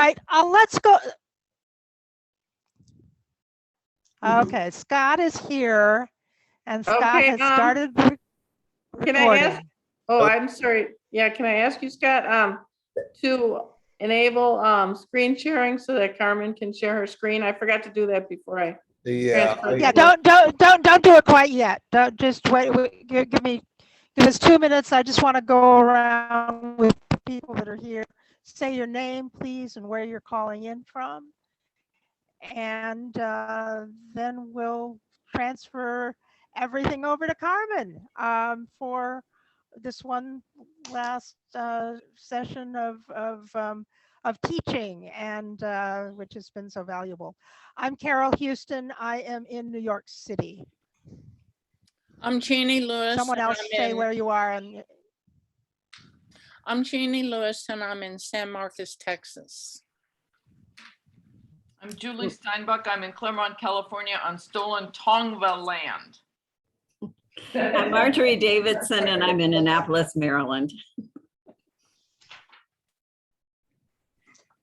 right, let's go. Okay, Scott is here, and Scott Okay, has started Can I ask? recording. Oh, I'm sorry. Yeah, can I ask you, Scott, to enable screen sharing so that Carmen can share her screen? I forgot to do that before I transferred. Yeah, don't do it quite yet. Don't just wait. Give us 2 minutes. I just want to go around with the people that are here. Say your name, please, and where you're calling in from, and then we'll transfer everything over to Carmen for this one last session of teaching, and which has been so valuable. I'm Carol Houston. I am in New York City. I'm Jeannie Lewis. Someone else say where you are. And I'm Jeannie Lewis, and I'm in San Marcos, Texas. I'm Julie Steinbuck. I'm in Claremont, California on stolen Tongva land. I'm Marjorie Davidson, and I'm in Annapolis, Maryland.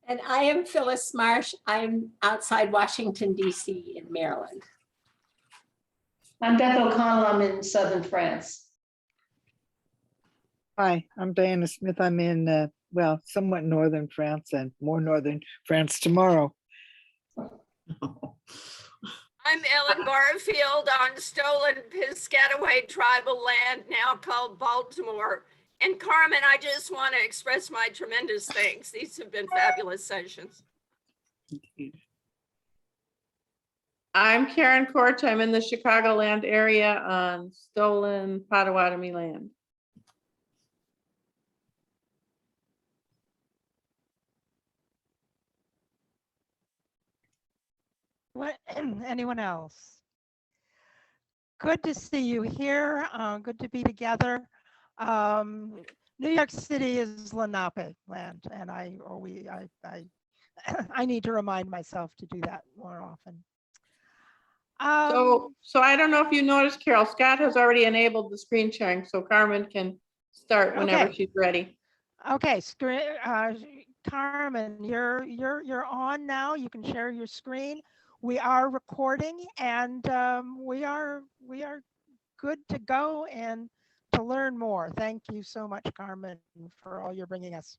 And I am Phyllis Marsh. I'm outside Washington, D.C. in Maryland. I'm Beth O'Connell. I'm in southern France. Hi, I'm Diana Smith. I'm in, well, somewhat northern France and more northern France tomorrow. I'm Ellen Barfield on stolen Piscataway tribal land, now called Baltimore. And Carmen, I just want to express my tremendous thanks. These have been fabulous sessions. I'm Karen Korch. I'm in the Chicagoland area on stolen Potawatomi land. what? Anyone else? Good to see you here. Good to be together. New York City is Lenape land, and I need to remind myself to do that more often. So I don't know if you noticed, Carol, Scott has already enabled the screen sharing, so Carmen can start whenever Okay. she's ready. Okay, Carmen, you're on now. You can share your screen. We are recording, and we are good to go and to learn more. Thank you so much, Carmen, for all you're bringing us.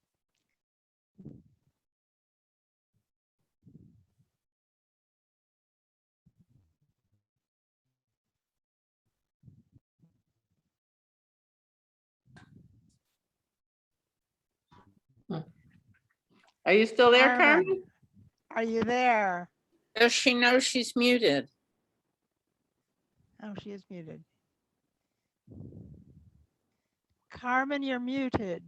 Are you still there, Carmen? Are you there? Does she know she's muted? Oh, she is muted. Carmen, you're muted.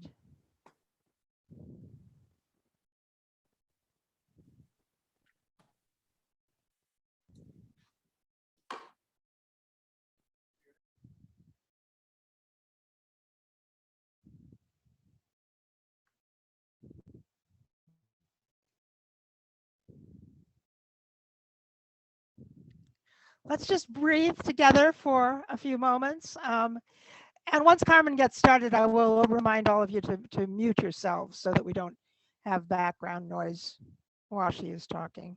Let's just breathe together for a few moments. And once Carmen gets started, I will remind all of you to mute yourselves so that we don't have background noise while she is talking.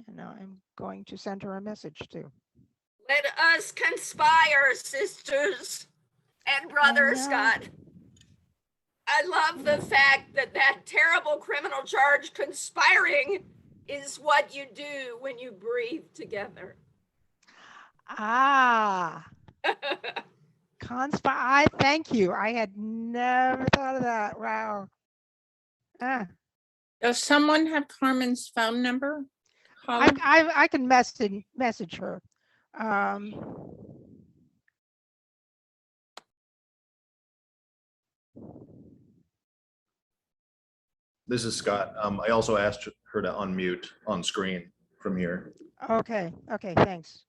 And now I'm going to send her a message too. Let us conspire, sisters and brothers, Scott. I love the fact that that terrible criminal charge, conspiring, is what you do when you breathe together. Ah, conspire. Thank you. I had never thought of that. Wow. Does someone have Carmen's phone number? I can message her. This is Scott. I also asked her to unmute on screen from here. Okay, thanks.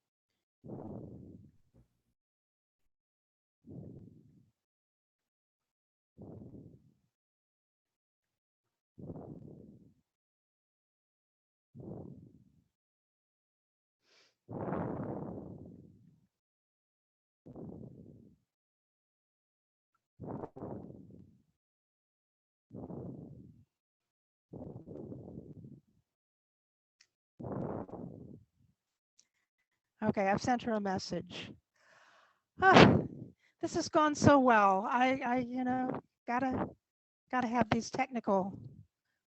Okay, I've sent her a message. Ah, this has gone so well. Gotta have these technical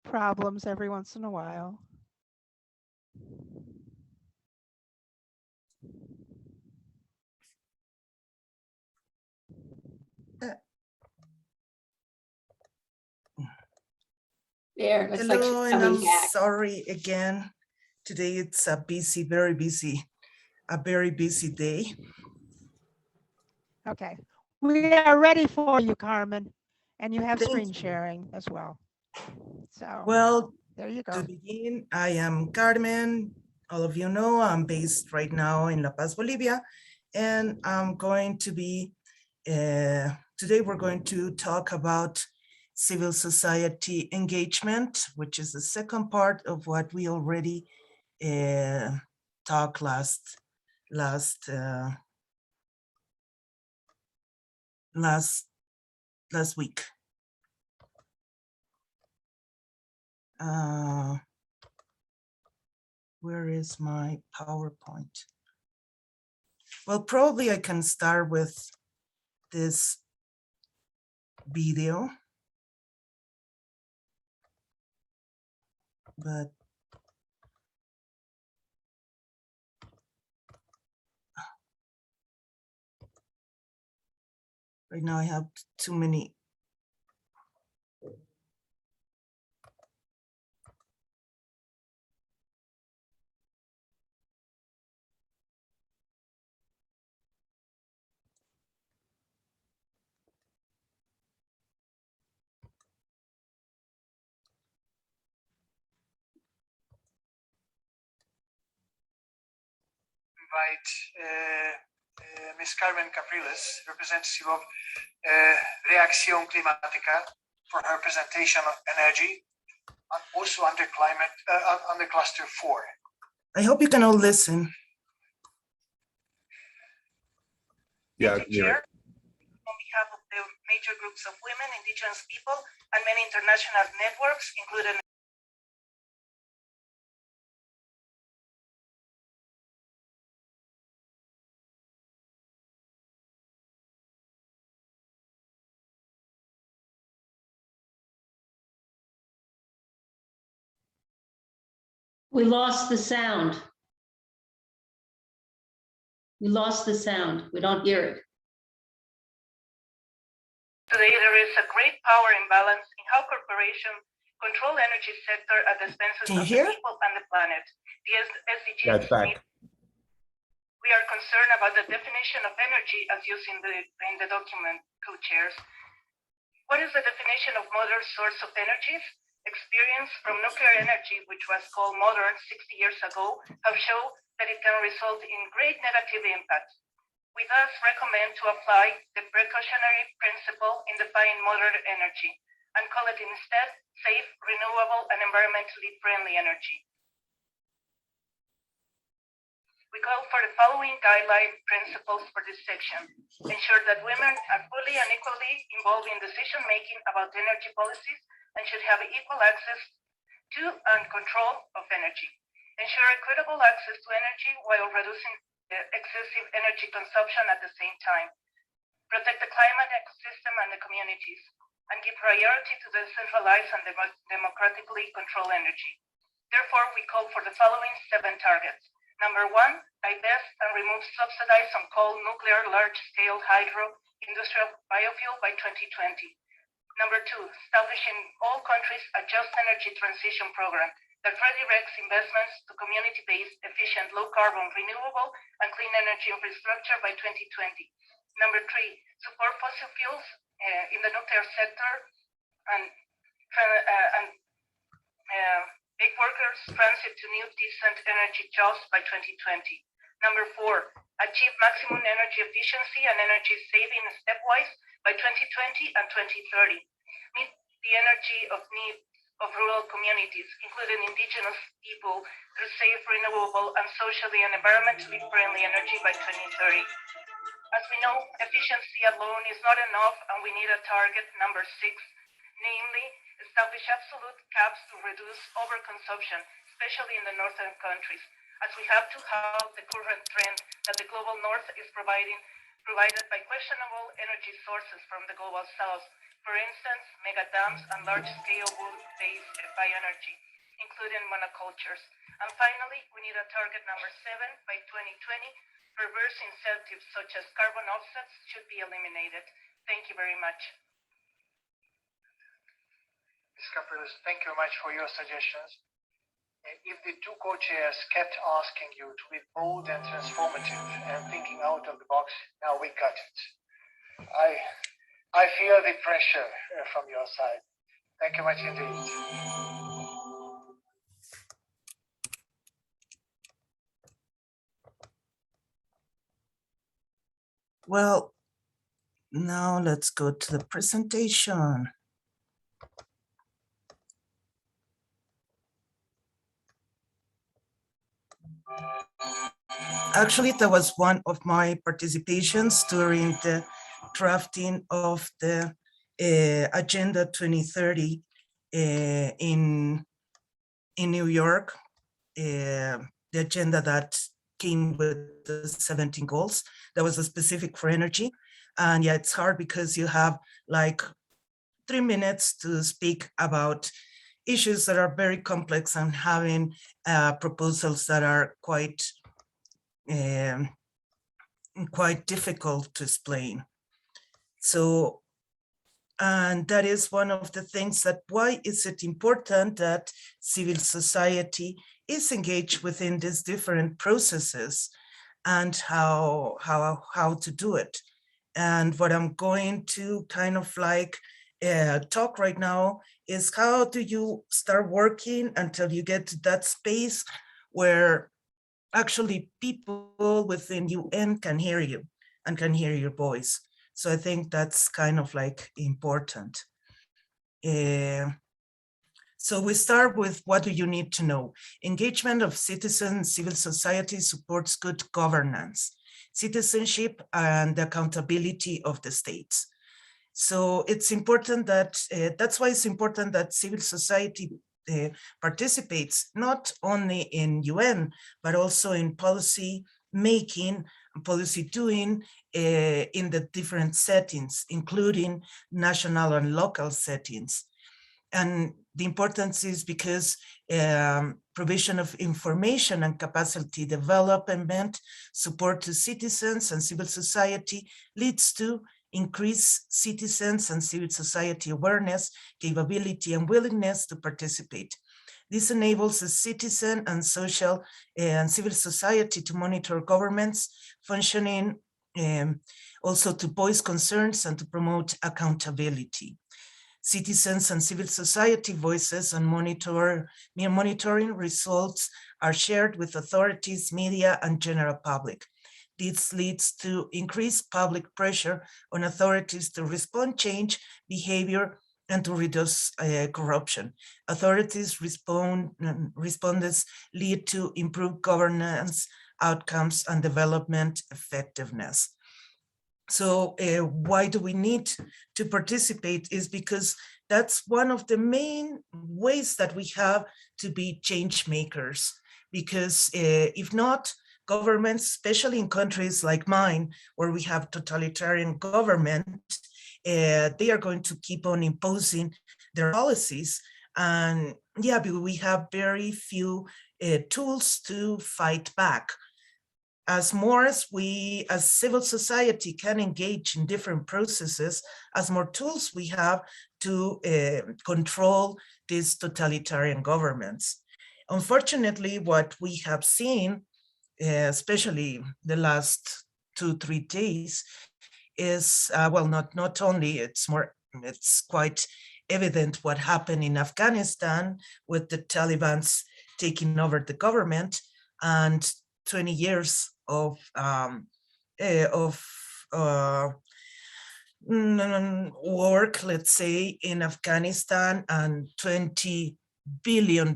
problems every once in a while. There, looks like she's Hello, and coming I'm back. sorry again. Today it's a busy, very busy day. Okay, we are ready for you, Carmen, and you have Thank screen you. sharing as well. So Well, there you to go. begin, I am Carmen. All of you know I'm based right now in La Paz, Bolivia, and I'm going to be, today we're going to talk about civil society engagement, which is the second part of what we already talked last week. Where is my PowerPoint? Well, probably I can start with this video, but right now I have too many. Invite Ms. Carmen Capriles, representative of Reacción Climática, for her presentation of energy, also under climate, under cluster 4. I hope you can all listen. Yeah, Thank you, Chair. On behalf of the major groups of women, indigenous people, and many international networks, including We lost the sound. We lost the sound. We don't hear it. today there is a great power imbalance in how corporations control energy sector at the expenses of the people and the planet. The SDGs. Yeah, it's back. We are concerned about the definition of energy as used in the document, co-chairs. What is the definition of modern source of energies? Experience from nuclear energy, which was called modern 60 years ago, have shown that it can result in great negative impacts. We thus recommend to apply the precautionary principle in defining modern energy and call it instead safe, renewable, and environmentally friendly energy. We call for the following guideline principles for this section. Ensure that women are fully and equally involved in decision-making about energy policies and should have equal access to and control of energy. Ensure equitable access to energy while reducing excessive energy consumption at the same time. Protect the climate ecosystem and the communities, and give priority to decentralized and democratically controlled energy. Therefore, we call for the following 7 targets. Number 1, divest and remove subsidies on coal, nuclear, large-scale hydro, industrial biofuel by 2020. Number 2, establish in all countries a just energy transition program that redirects investments to community-based, efficient, low-carbon, renewable, and clean energy infrastructure by 2020. Number 3, support fossil fuels in the nuclear sector and make workers transit to new decent energy jobs by 2020. Number 4, achieve maximum energy efficiency and energy saving stepwise by 2020 and 2030. Meet the energy of needs of rural communities, including indigenous people, through safe, renewable, and socially and environmentally friendly energy by 2030. As we know, efficiency alone is not enough, and we need a target, number 6, namely, establish absolute caps to reduce overconsumption, especially in the northern countries, as we have to halt the current trend that the global north is provided by questionable energy sources from the global south. For instance, mega dams and large-scale wood-based bioenergy, including monocultures. And finally, we need a target number 7 by 2020. Perverse incentives such as carbon offsets should be eliminated. Thank you very much. Ms. Capriles, thank you very much for your suggestions. If the two co-chairs kept asking you to be bold and transformative and thinking out of the box, now we got it. I feel the pressure from your side. Thank you much indeed. Well, now let's go to the presentation. Actually, that was one of my participations during the drafting of the Agenda 2030 in New York, the agenda that came with the 17 goals. That was a specific for energy. And yeah, it's hard because you have like 3 minutes to speak about issues that are very complex and having proposals that are quite difficult to explain. So, and that is one of the things that why is it important that civil society is engaged within these different processes and how to do it. And what I'm going to kind of like talk right now is how do you start working until you get to that space where actually people within UN can hear you and can hear your voice. So I think that's kind of like important. So we start with what do you need to know? Engagement of citizens, civil society supports good governance, citizenship and the accountability of the states. So it's important that, that's why it's important that civil society participates not only in UN, but also in policy making, policy doing in the different settings, including national and local settings. And the importance is because provision of information and capacity development, support to citizens and civil society leads to increased citizens and civil society awareness, capability, and willingness to participate. This enables a citizen and social and civil society to monitor governments functioning, also to voice concerns and to promote accountability. Citizens and civil society voices and monitoring results are shared with authorities, media, and general public. This leads to increased public pressure on authorities to respond, change behavior, and to reduce corruption. Authorities respondents lead to improved governance outcomes and development effectiveness. So why do we need to participate is because that's one of the main ways that we have to be change makers. Because if not, governments, especially in countries like mine, where we have totalitarian government, they are going to keep on imposing their policies. And yeah, we have very few tools to fight back. As more as we, as civil society, can engage in different processes, as more tools we have to control these totalitarian governments. Unfortunately, what we have seen, especially the last 2-3 days, is well, not only it's quite evident what happened in Afghanistan with the Taliban's taking over the government, and 20 years of work, let's say, in Afghanistan, and $20 billion,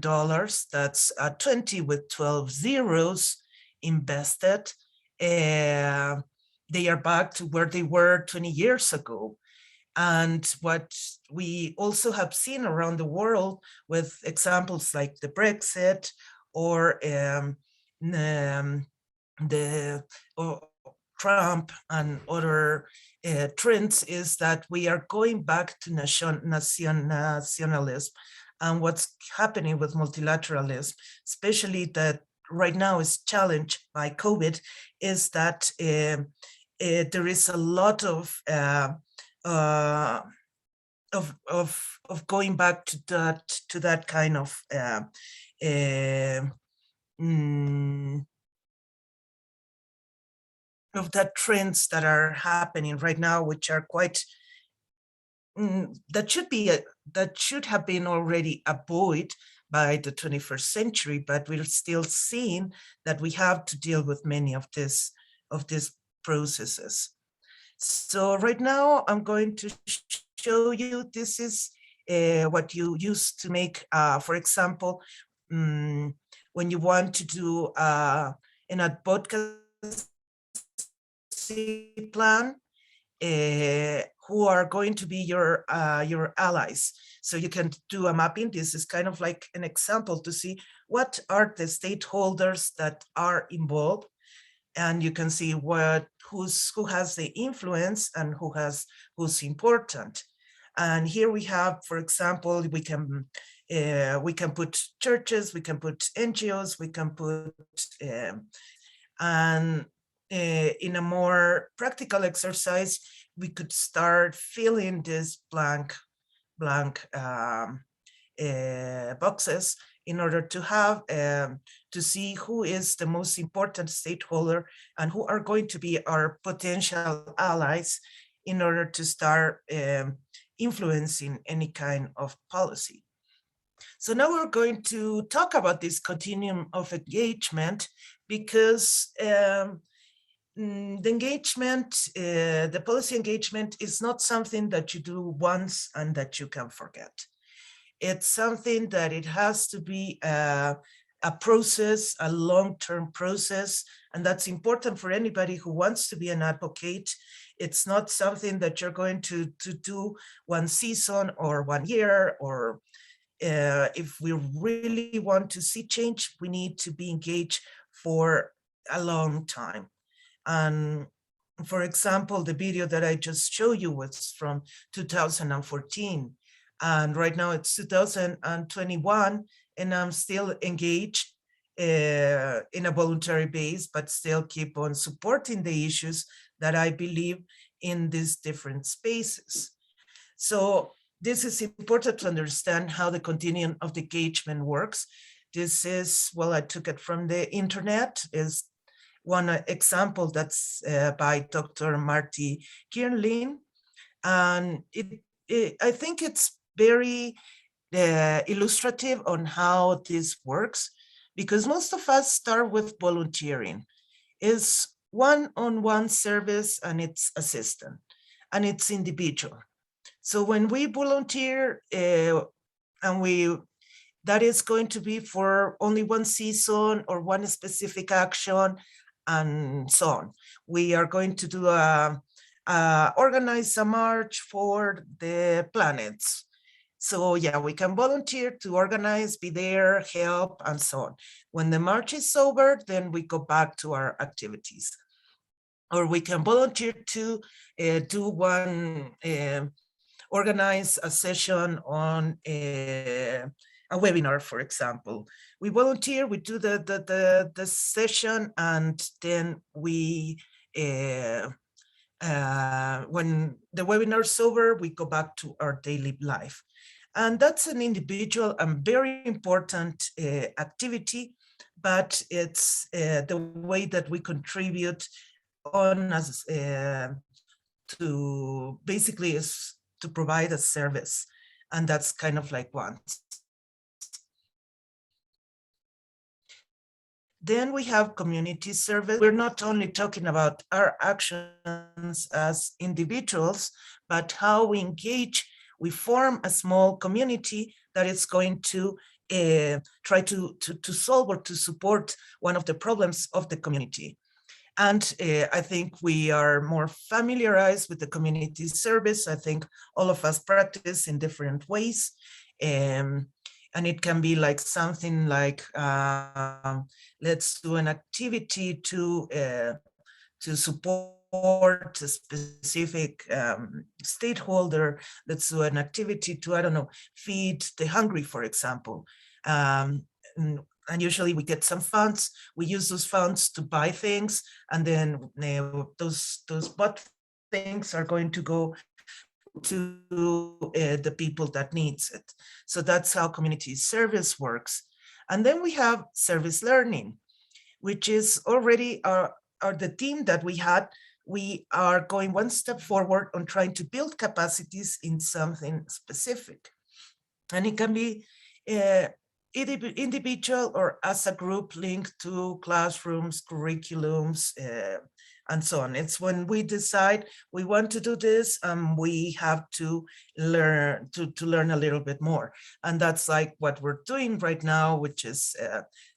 that's 20 with 12 zeros invested. They are back to where they were 20 years ago. And what we also have seen around the world with examples like the Brexit or the Trump and other trends is that we are going back to nationalism, and what's happening with multilateralism, especially that right now is challenged by COVID, is that there is a lot of going back to that kind of of that trends that are happening right now, which are quite that should have been already avoided by the 21st century, but we're still seeing that we have to deal with many of these processes. So right now I'm going to show you, this is what you use to make, for example, when you want to do an advocacy plan, who are going to be your allies. So you can do a mapping. This is kind of like an example to see what are the stakeholders that are involved, and you can see who has the influence and who's important. And here we have, for example, we can put churches, we can put NGOs, we can put and in a more practical exercise, we could start filling this blank boxes in order to have to see who is the most important stakeholder and who are going to be our potential allies in order to start influencing any kind of policy. So now we're going to talk about this continuum of engagement, because the engagement, the policy engagement is not something that you do once and that you can forget. It's something that it has to be a process, a long-term process, and that's important for anybody who wants to be an advocate. It's not something that you're going to do one season or 1 year, or if we really want to see change, we need to be engaged for a long time. And for example, the video that I just showed you was from 2014. And right now it's 2021, and I'm still engaged in a voluntary base, but still keep on supporting the issues that I believe in these different spaces. So this is important to understand how the continuum of engagement works. This is, well, I took it from the internet, is one example that's by Dr. Marty Kierlin. And I think it's very illustrative on how this works, because most of us start with volunteering. It's one-on-one service, and it's assistant, and it's individual. So when we volunteer, that is going to be for only one season or one specific action, and so on. We are going to do organize a march for the planets. So yeah, we can volunteer to organize, be there, help, and so on. When the march is over, then we go back to our activities. Or we can volunteer to do one, organize a session on a webinar, for example. We volunteer, we do the session, and then we, when the webinar is over, we go back to our daily life. And that's an individual and very important activity, but it's the way that we contribute on as to basically is to provide a service. And that's kind of like one. Then we have community service. We're not only talking about our actions as individuals, but how we engage. We form a small community that is going to try to solve or to support one of the problems of the community. And I think we are more familiarized with the community service. I think all of us practice in different ways. And And it can be like something like, let's do an activity to support a specific stakeholder. Let's do an activity to, I don't know, feed the hungry, for example. And usually we get some funds. We use those funds to buy things, and then those bought things are going to go to the people that needs it. So that's how community service works. And then we have service learning, which is already the team that we had. We are going one step forward on trying to build capacities in something specific. And it can be individual or as a group linked to classrooms, curriculums, and so on. It's when we decide we want to do this, we have to learn to learn a little bit more. And that's like what we're doing right now, which is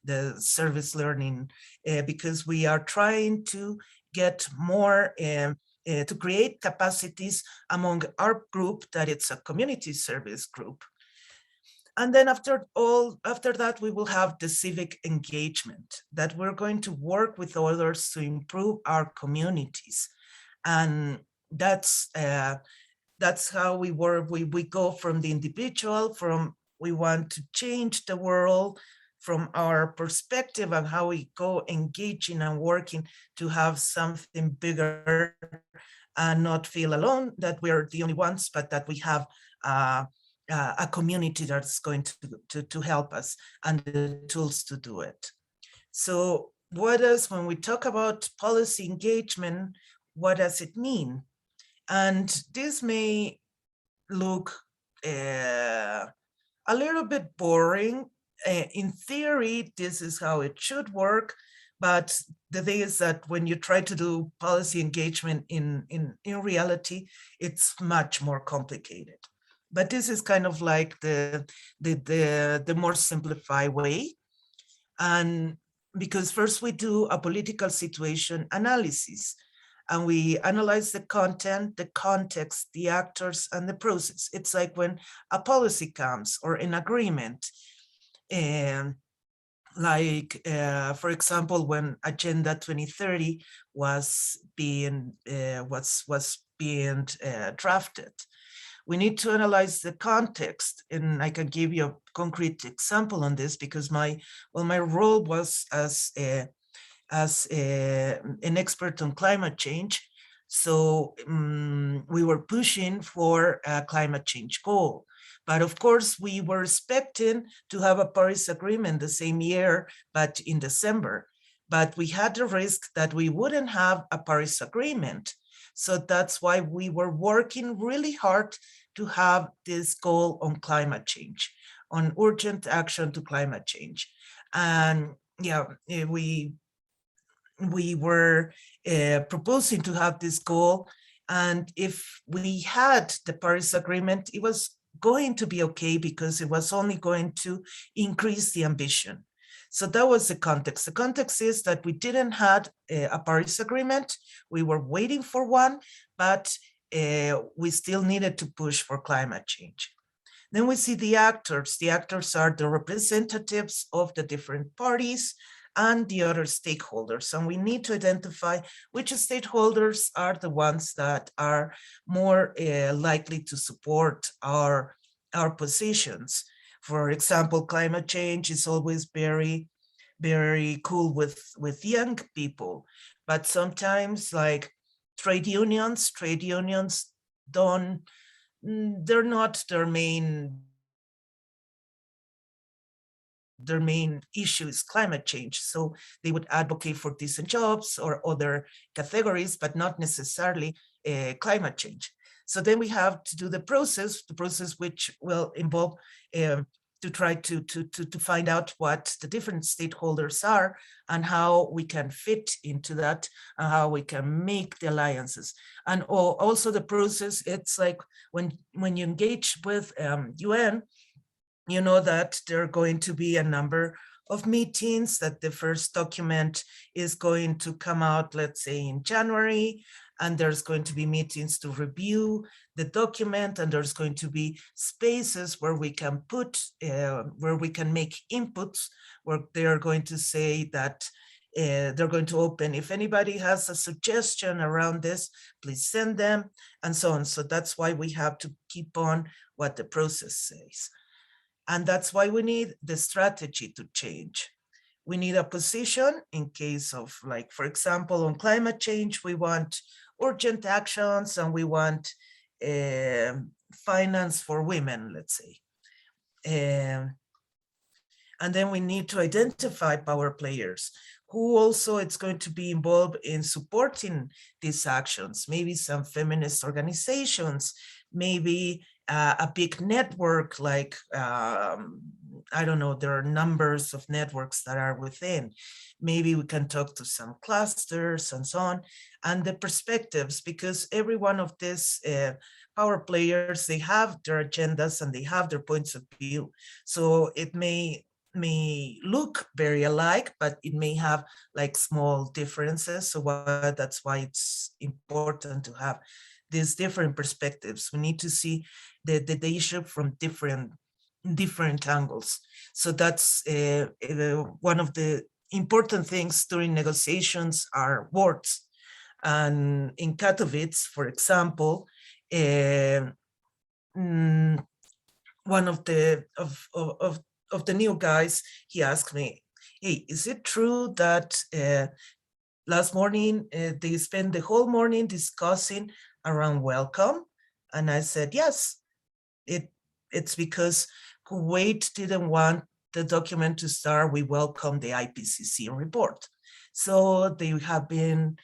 the service learning, because we are trying to get more to create capacities among our group, that it's a community service group. And then after that, we will have the civic engagement, that we're going to work with others to improve our communities. And that's how we work. We go from the individual, from we want to change the world, from our perspective of how we go engaging and working to have something bigger and not feel alone, that we're the only ones, but that we have a community that's going to help us and the tools to do it. So what does, when we talk about policy engagement, what does it mean? And this may look a little bit boring. In theory, this is how it should work. But the thing is that when you try to do policy engagement in reality, it's much more complicated. But this is kind of like the more simplified way. And because first we do a political situation analysis, and we analyze the content, the context, the actors, and the process. It's like when a policy comes or an agreement, and for example, when Agenda 2030 was being drafted. We need to analyze the context, and I can give you a concrete example on this because my role was as an expert on climate change. So we were pushing for a climate change goal. But of course, we were expecting to have a Paris Agreement the same year, but in December. But we had the risk that we wouldn't have a Paris Agreement. So that's why we were working really hard to have this goal on climate change, on urgent action to climate change. And yeah, we were proposing to have this goal. And if we had the Paris Agreement, it was going to be okay because it was only going to increase the ambition. So that was the context. The context is that we didn't have a Paris Agreement. We were waiting for one, but we still needed to push for climate change. Then we see the actors. The actors are the representatives of the different parties and the other stakeholders. And we need to identify which stakeholders are the ones that are more likely to support our positions. For example, climate change is always very, very cool with young people, but sometimes like trade unions don't, they're not their main issue is climate change. So they would advocate for decent jobs or other categories, but not necessarily climate change. So then we have to do the process which will involve to try to find out what the different stakeholders are and how we can fit into that and how we can make the alliances. And also the process, it's like when you engage with UN, you know that there are going to be a number of meetings, that the first document is going to come out, let's say in January, and there's going to be meetings to review the document, and there's going to be spaces where we can put, where we can make inputs, where they are going to say that they're going to open, if anybody has a suggestion around this, please send them, and so on. So that's why we have to keep on what the process says. And that's why we need the strategy to change. We need a position in case of, like, for example, on climate change, we want urgent actions and we want finance for women, let's say. And then we need to identify power players who also it's going to be involved in supporting these actions. Maybe some feminist organizations, maybe a big network like, I don't know, there are numbers of networks that are within. Maybe we can talk to some clusters and so on, and the perspectives, because every one of these power players, they have their agendas and they have their points of view. So it may look very alike, but it may have like small differences. So that's why it's important to have these different perspectives. We need to see the issue from different angles. So that's one of the important things during negotiations are words. And in Katowice, for example, one of the new guys, he asked me, hey, is it true that last morning they spent the whole morning discussing around welcome? And I said, yes, it's because Kuwait didn't want the document to start, we welcome the IPCC report. So they have been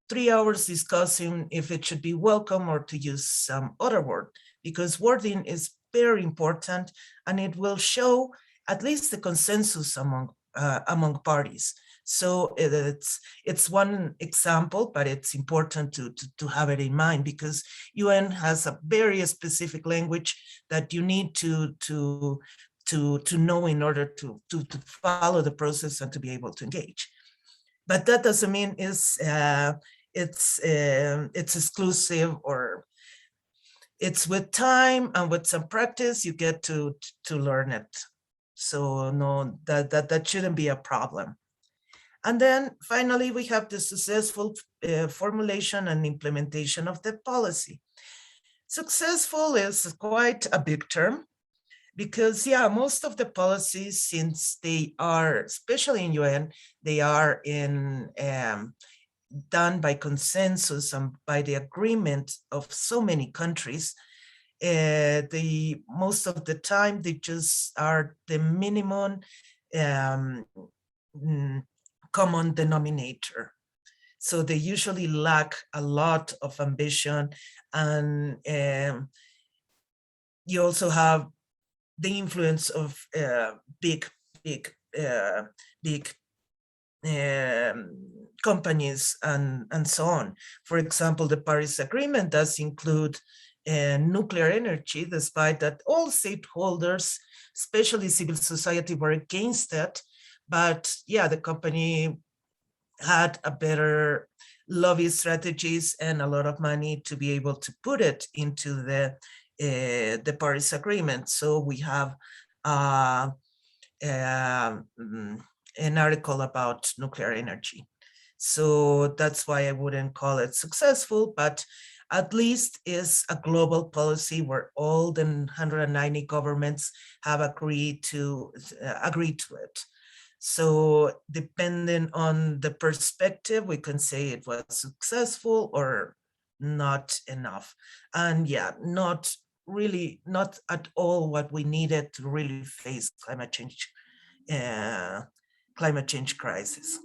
3 hours discussing if it should be welcome or to use some other word, because wording is very important and it will show at least the consensus among parties. So it's one example, but it's important to have it in mind, because UN has a very specific language that you need to know in order to follow the process and to be able to engage. But that doesn't mean it's exclusive, or it's with time and with some practice you get to learn it. So no, that shouldn't be a problem. And then finally, we have the successful formulation and implementation of the policy. Successful is quite a big term, because yeah, most of the policies, since they are, especially in UN, they are done by consensus and by the agreement of so many countries. Most of the time, they just are the minimum common denominator. So they usually lack a lot of ambition, and you also have the influence of big companies and so on. For example, the Paris Agreement does include nuclear energy, despite that all stakeholders, especially civil society, were against it. But yeah, the company had a better lobby strategies and a lot of money to be able to put it into the Paris Agreement. So we have an article about nuclear energy. So that's why I wouldn't call it successful, but at least is a global policy where all the 190 governments have agreed to it. So depending on the perspective, we can say it was successful or not enough. And yeah, not at all what we needed to really face climate change crisis.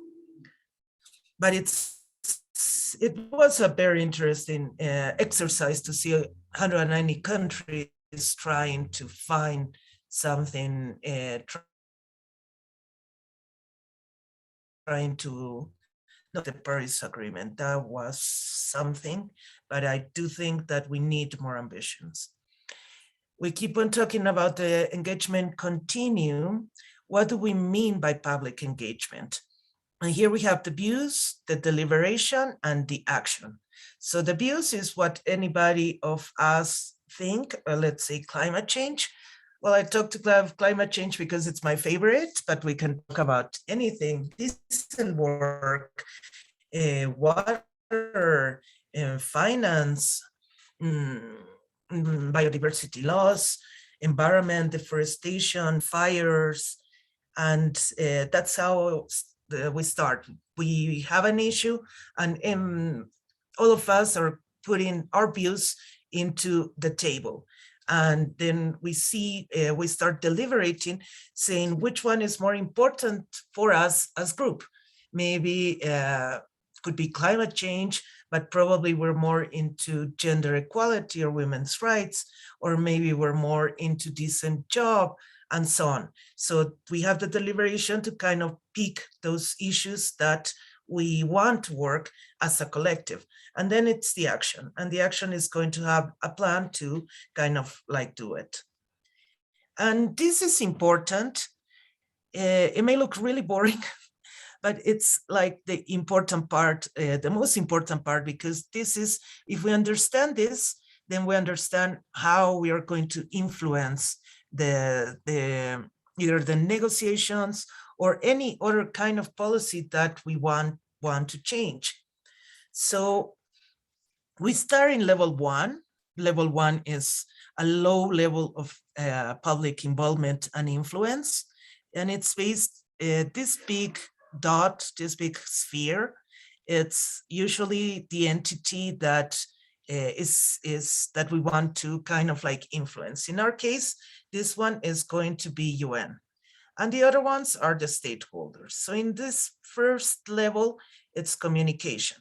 But it was a very interesting exercise to see 190 countries trying to find something, trying to, not the Paris Agreement, that was something, but I do think that we need more ambitions. We keep on talking about the engagement continuum. What do we mean by public engagement? And here we have the views, the deliberation, and the action. So the views is what anybody of us think, let's say climate change. Well, I talked about climate change because it's my favorite, but we can talk about anything, decent work, water, finance, biodiversity loss, environment, deforestation, fires, and that's how we start. We have an issue, and all of us are putting our views into the table. And then we see, we start deliberating, saying which one is more important for us as group. Maybe could be climate change, but probably we're more into gender equality or women's rights, or maybe we're more into decent job, and so on. So we have the deliberation to kind of pick those issues that we want to work as a collective. And then it's the action. And the action is going to have a plan to kind of like do it. And this is important. It may look really boring, but it's like the important part, the most important part, because this is, if we understand this, then we understand how we are going to influence either the negotiations or any other kind of policy that we want to change. So we start in level one. Level one is a low level of public involvement and influence. And it's based, this big dot, this big sphere, it's usually the entity that is that we want to kind of like influence. In our case, this one is going to be UN. And the other ones are the stakeholders. So in this first level, it's communication.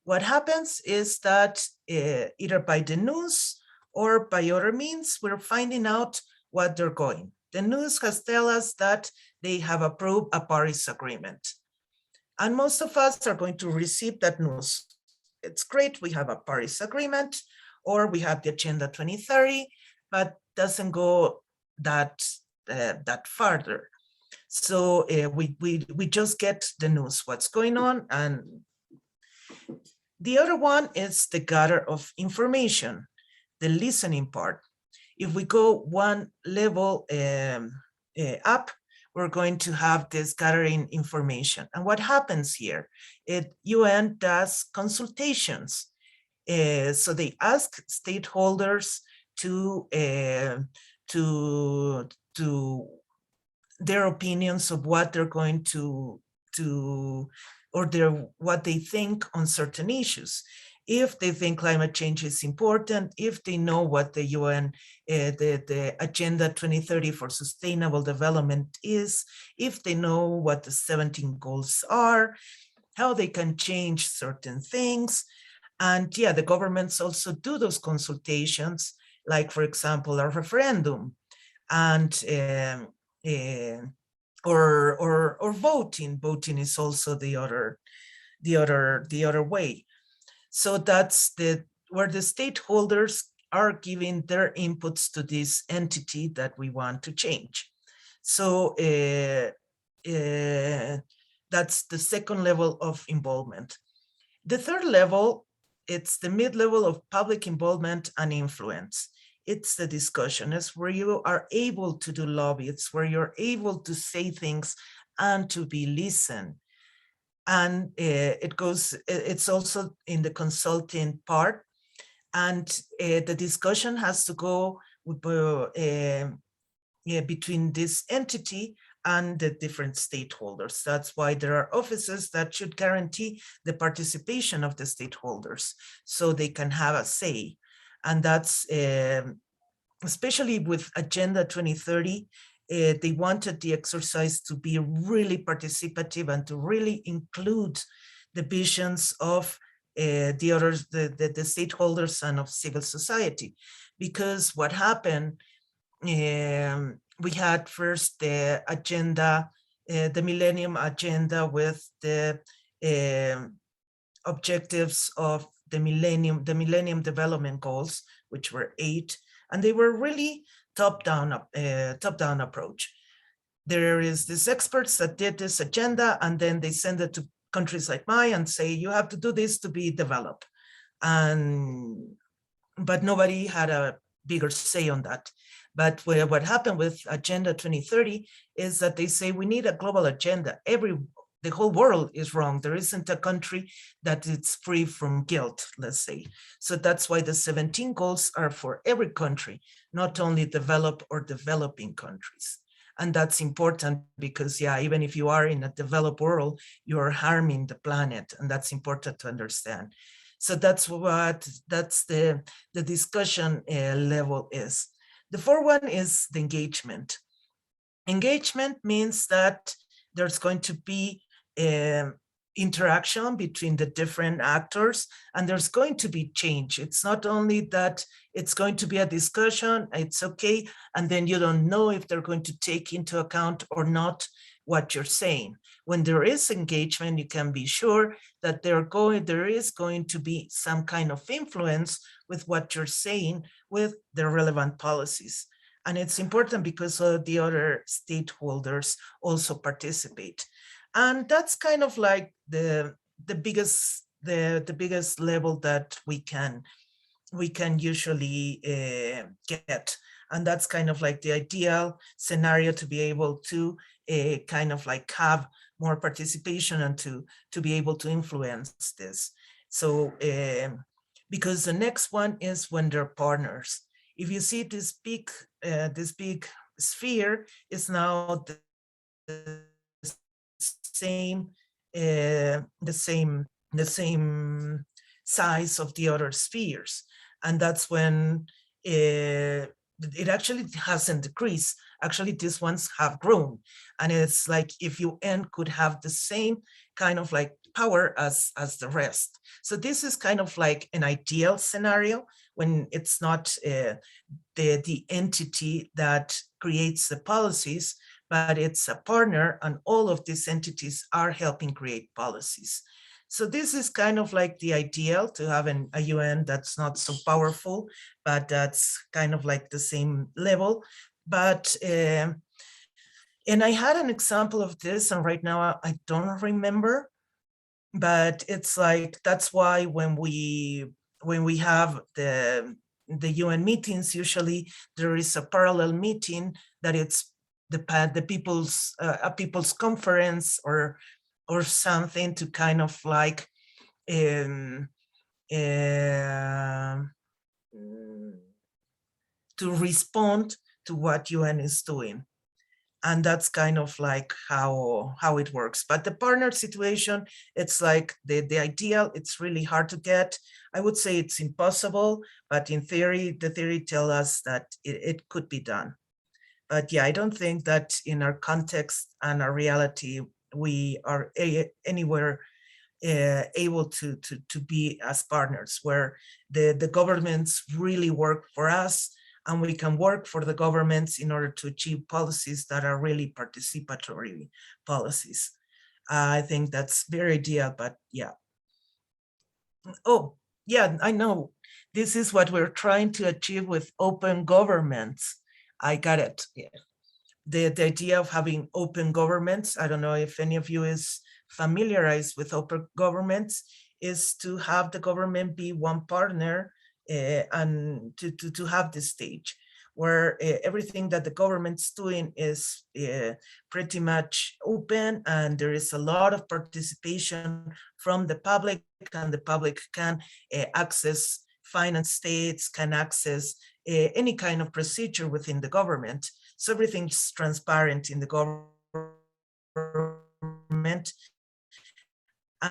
What happens is that either by the news or by other means, we're finding out what they're going. The news has told us that they have approved a Paris Agreement. And most of us are going to receive that news. It's great, we have a Paris Agreement, or we have the Agenda 2030, but doesn't go that farther. So we just get the news, what's going on. And the other one is the gather of information, the listening part. If we go one level up, we're going to have this gathering information. And what happens here? UN does consultations. So they ask stakeholders to their opinions of what they're going to or what they think on certain issues. If they think climate change is important, if they know what the UN, the Agenda 2030 for Sustainable Development is, if they know what the 17 goals are, how they can change certain things. And yeah, the governments also do those consultations, like for example, a referendum, and or voting. Voting is also the other way. So that's where the stakeholders are giving their inputs to this entity that we want to change. So that's the second level of involvement. The third level, it's the mid-level of public involvement and influence. It's the discussion. It's where you are able to do lobby. It's where you're able to say things and to be listened. And it's also in the consulting part. And the discussion has to go with, between this entity and the different stakeholders. That's why there are offices that should guarantee the participation of the stakeholders so they can have a say. And that's especially with Agenda 2030, they wanted the exercise to be really participative and to really include the visions of the others, the stakeholders and of civil society. Because what happened, we had first the agenda, the Millennium Agenda with the objectives of the Millennium Development Goals, which were 8, and they were really top-down approach. there is these experts that did this agenda, and then they send it to countries like mine and say, you have to do this to be developed. But nobody had a bigger say on that. But what happened with Agenda 2030 is that they say we need a global agenda. The whole world is wrong. There isn't a country that is free from guilt, let's say. So that's why the 17 goals are for every country, not only developed or developing countries. And that's important because, yeah, even if you are in a developed world, you are harming the planet, and that's important to understand. So that's the discussion level is. The fourth one is the engagement. Engagement means that there's going to be interaction between the different actors, and there's going to be change. It's not only that it's going to be a discussion, it's okay, and then you don't know if they're going to take into account or not what you're saying. When there is engagement, you can be sure that there is going to be some kind of influence with what you're saying with the relevant policies. And it's important because the other stakeholders also participate. And that's kind of like the biggest level that we can usually get. And that's kind of like the ideal scenario to be able to kind of like have more participation and to be able to influence this. So because the next one is when they're partners. If you see this big sphere is now the same size of the other spheres, and that's when it actually hasn't decreased. Actually, these ones have grown, and it's like if UN could have the same kind of like power as the rest. So this is kind of like an ideal scenario when it's not the entity that creates the policies, but it's a partner, and all of these entities are helping create policies. So this is kind of like the ideal, to have a UN that's not so powerful, but that's kind of like the same level. But, and I had an example of this, and right now I don't remember, but it's like, that's why when we have the UN meetings, usually there is a parallel meeting that it's the people's conference or something to kind of like to respond to what UN is doing. And that's kind of like how it works. But the partner situation, it's like the ideal, it's really hard to get. I would say it's impossible, but in theory, the theory tells us that it could be done. But yeah, I don't think that in our context and our reality, we are anywhere able to be as partners, where the governments really work for us, and we can work for the governments in order to achieve policies that are really participatory policies. I think that's very ideal, but yeah. Oh, yeah, I know. This is what we're trying to achieve with open governments. I got it. Yeah. The idea of having open governments, I don't know if any of you is familiarized with open governments, is to have the government be one partner and to have this stage where everything that the government's doing is pretty much open, and there is a lot of participation from the public, and the public can access finance states, can access any kind of procedure within the government. So everything's transparent in the government,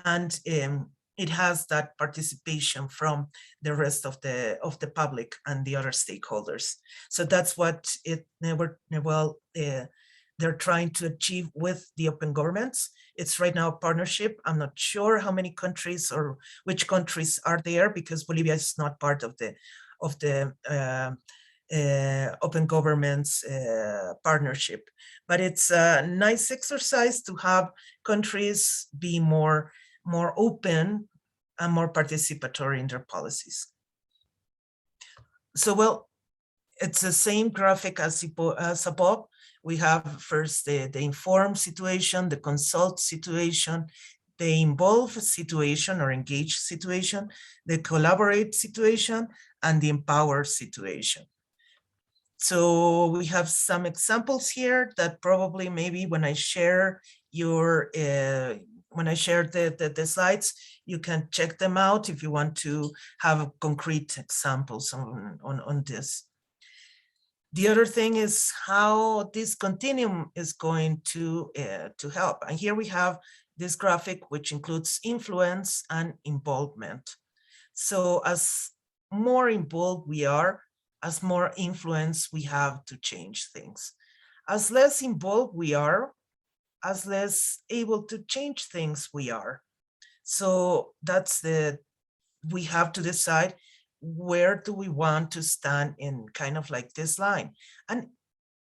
and it has that participation from the rest of the public and the other stakeholders. So that's what they're trying to achieve with the open governments. It's right now a partnership. I'm not sure how many countries or which countries are there, because Bolivia is not part of the open governments partnership. But it's a nice exercise to have countries be more open and more participatory in their policies. So, well, it's the same graphic as above. We have first the inform situation, the consult situation, the involve situation or engage situation, the collaborate situation, and the empower situation. So we have some examples here that probably maybe when I share your when I share the slides, you can check them out if you want to have concrete examples on this. The other thing is how this continuum is going to help. And here we have this graphic, which includes influence and involvement. So as more involved we are, as more influence we have to change things. As less involved we are, as less able to change things we are. So that's we have to decide where do we want to stand in kind of like this line. And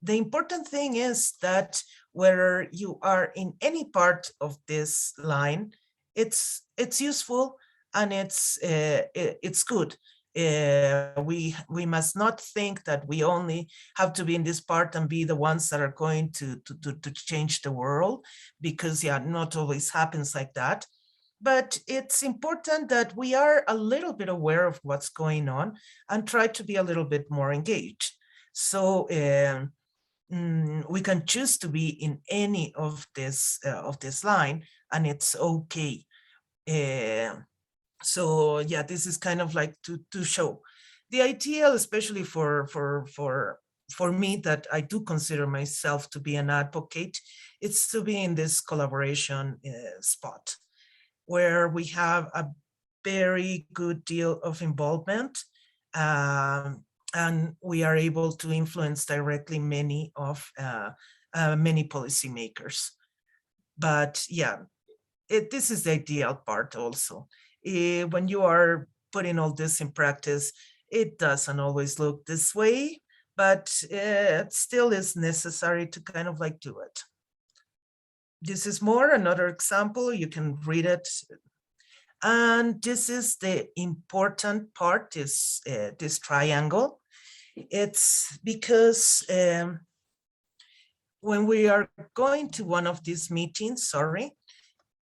the important thing is that whether you are in any part of this line, it's useful and it's good. We must not think that we only have to be in this part and be the ones that are going to change the world, because yeah, not always happens like that. But it's important that we are a little bit aware of what's going on and try to be a little bit more engaged. So we can choose to be in any of this line, and it's okay. So yeah, this is kind of like to show the ideal, especially for me, that I do consider myself to be an advocate. It's to be in this collaboration spot, where we have a very good deal of involvement, and we are able to influence directly many policymakers. But yeah, this is the ideal part also. When you are putting all this in practice, it doesn't always look this way, but it still is necessary to kind of like do it. This is another example, you can read it. And this is the important part, is this triangle. It's because when we are going to one of these meetings,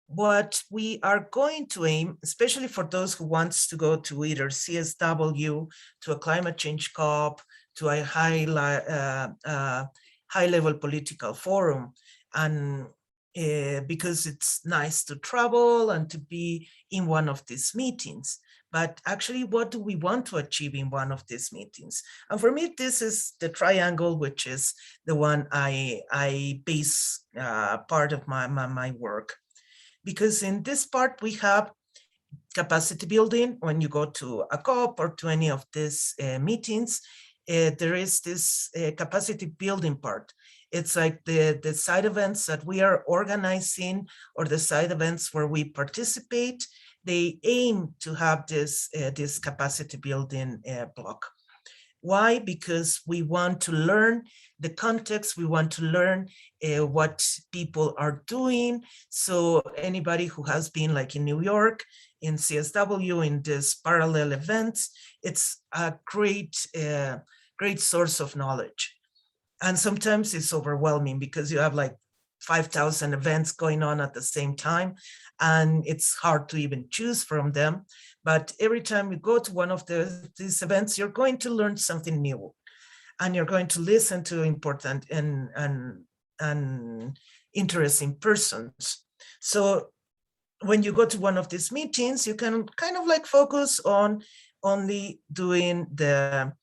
what we are going to aim, especially for those who wants to go to either CSW, to a climate change COP, to a high-level political forum, and because it's nice to travel and to be in one of these meetings. But actually, what do we want to achieve in one of these meetings? And for me, this is the triangle, which is the one I base part of my work. Because in this part, we have capacity building. When you go to a COP or to any of these meetings, there is this capacity building part. It's like the side events that we are organizing, or the side events where we participate, they aim to have this capacity building block. Why? Because we want to learn the context, we want to learn what people are doing. So anybody who has been like in New York, in CSW, in these parallel events, it's a great source of knowledge. And sometimes it's overwhelming because you have like 5,000 events going on at the same time, and it's hard to even choose from them. But every time you go to one of these events, you're going to learn something new, and you're going to listen to important and interesting persons. So when you go to one of these meetings, you can kind of like focus on only doing the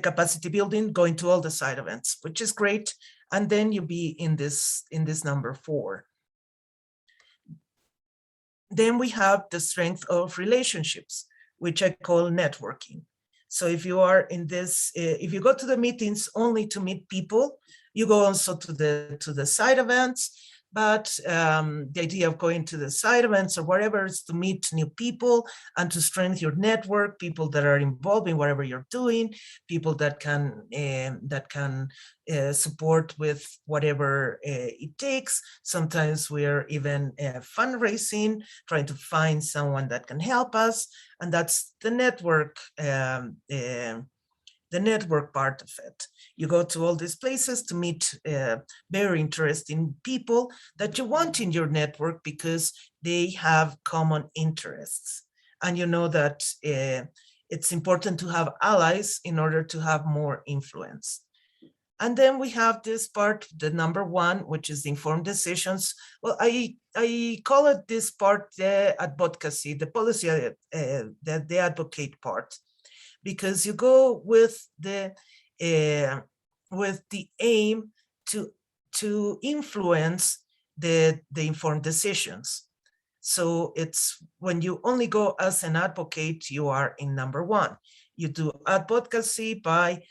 capacity building, going to all the side events, which is great. And then you be in this number 4. Then we have the strength of relationships, which I call networking. So if you are in this, if you go to the meetings only to meet people, you go also to the side events. But the idea of going to the side events or whatever is to meet new people and to strengthen your network, people that are involved in whatever you're doing, people that can support with whatever it takes. Sometimes we're even fundraising, trying to find someone that can help us, and that's the network the network part of it. You go to all these places to meet very interesting people that you want in your network because they have common interests. And you know that it's important to have allies in order to have more influence. And then we have this part, the number one, which is informed decisions. Well, I call it this part, the advocacy, the policy, the advocate part, because you go with the aim to influence the informed decisions. So it's when you only go as an advocate, you are in number one. You do advocacy by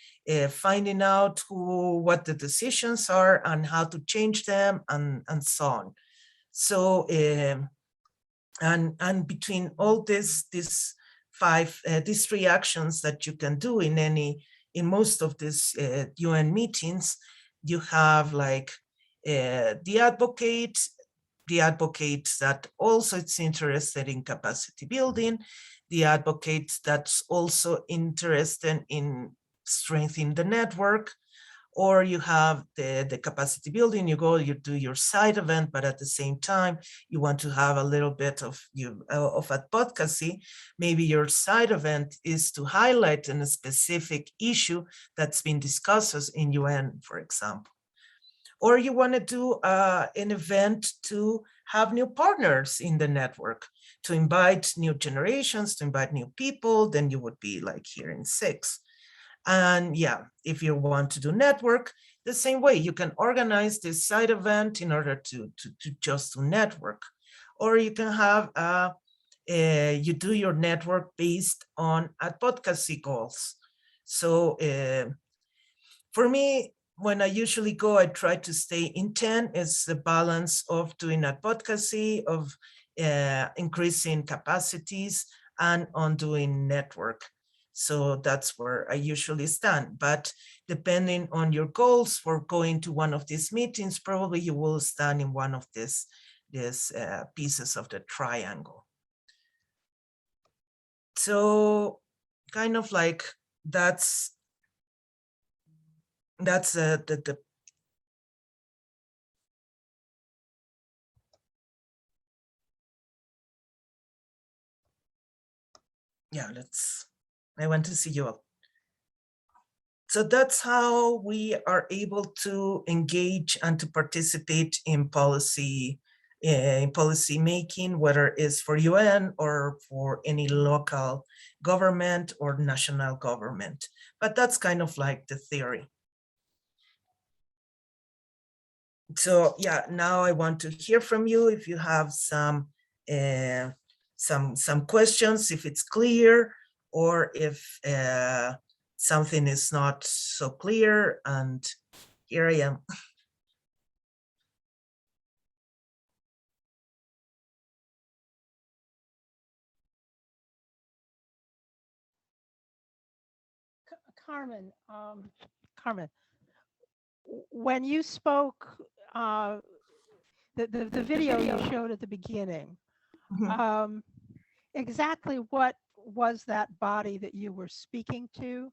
finding out what the decisions are and how to change them and so on. So and between all these three actions that you can do in most of these UN meetings, you have like the advocate that also is interested in capacity building, the advocate that's also interested in strengthening the network, or you have the capacity building, you do your side event, but at the same time, you want to have a little bit of advocacy. Maybe your side event is to highlight a specific issue that's been discussed in UN, for example. Or you want to do an event to have new partners in the network, to invite new generations, to invite new people, then you would be like here in 6. And yeah, if you want to do network, the same way, you can organize this side event in order to just do network. Or you can have, you do your network based on advocacy goals. So for me, when I usually go, I try to stay in 10. It's the balance of doing advocacy, of increasing capacities, and on doing network. So that's where I usually stand. But depending on your goals for going to one of these meetings, probably you will stand in one of these pieces of the triangle. So kind of like that's the yeah, I want to see you all. So that's how we are able to engage and to participate in policy making, whether it's for UN or for any local government or national government. But that's kind of like the theory. So yeah, now I want to hear from you if you have some questions, if it's clear, or if something is not so clear. And here I am. Carmen, when you spoke, the video you showed at the beginning, exactly what was that body that you were speaking to?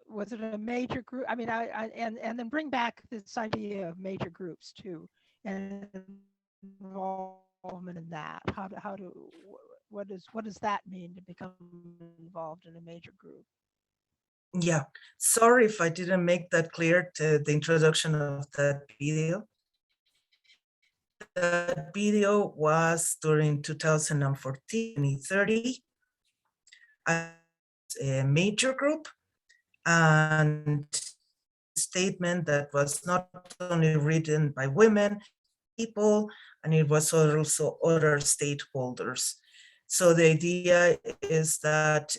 Was it a major group? I mean, and then bring back this idea of major groups too, and involvement in that. What does that mean to become involved in a major group? Yeah, sorry if I didn't make that clear to the introduction of that video. That video was during 2014-2030. A major group, and statement that was not only written by women, people, and it was also other stakeholders. So the idea is that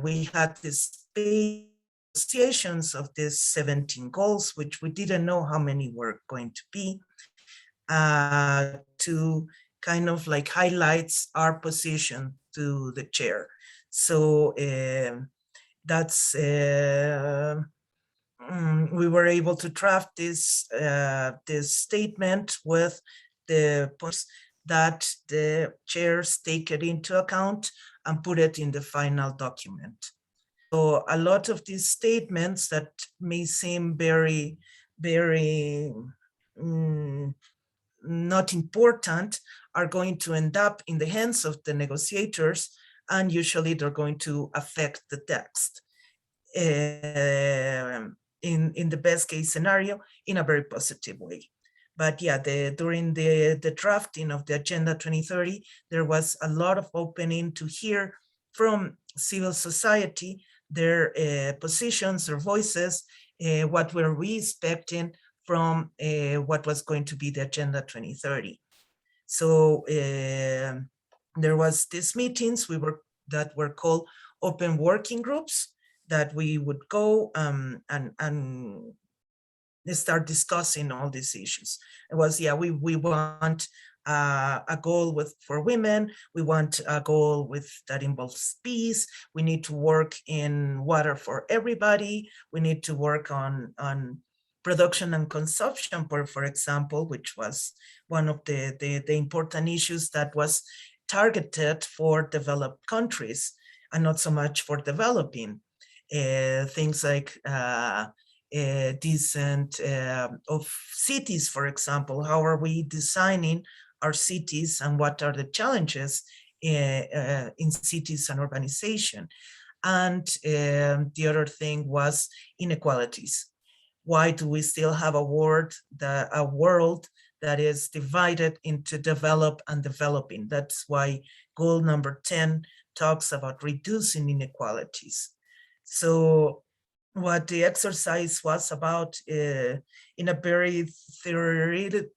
we had this negotiations of these 17 goals, which we didn't know how many were going to be, to kind of like highlights our position to the chair. So that's we were able to draft this statement with the points that the chairs take it into account and put it in the final document. a lot of these statements that may seem very, very not important are going to end up in the hands of the negotiators, and usually they're going to affect the text in the best case scenario in a very positive way. But yeah, during the drafting of the Agenda 2030, there was a lot of opening to hear from civil society, their positions, their voices, what were we expecting from what was going to be the Agenda 2030. So there was these meetings that were called open working groups that we would go and start discussing all these issues. It was, yeah, we want a goal for women. We want a goal that involves peace. We need to work in water for everybody. We need to work on production and consumption, for example, which was one of the important issues that was targeted for developed countries and not so much for developing. Things like decent of cities, for example. How are we designing our cities and what are the challenges in cities and urbanization? And the other thing was inequalities. Why do we still have a world that is divided into developed and developing? That's why goal number 10 talks about reducing inequalities. So what the exercise was about in a very theoretical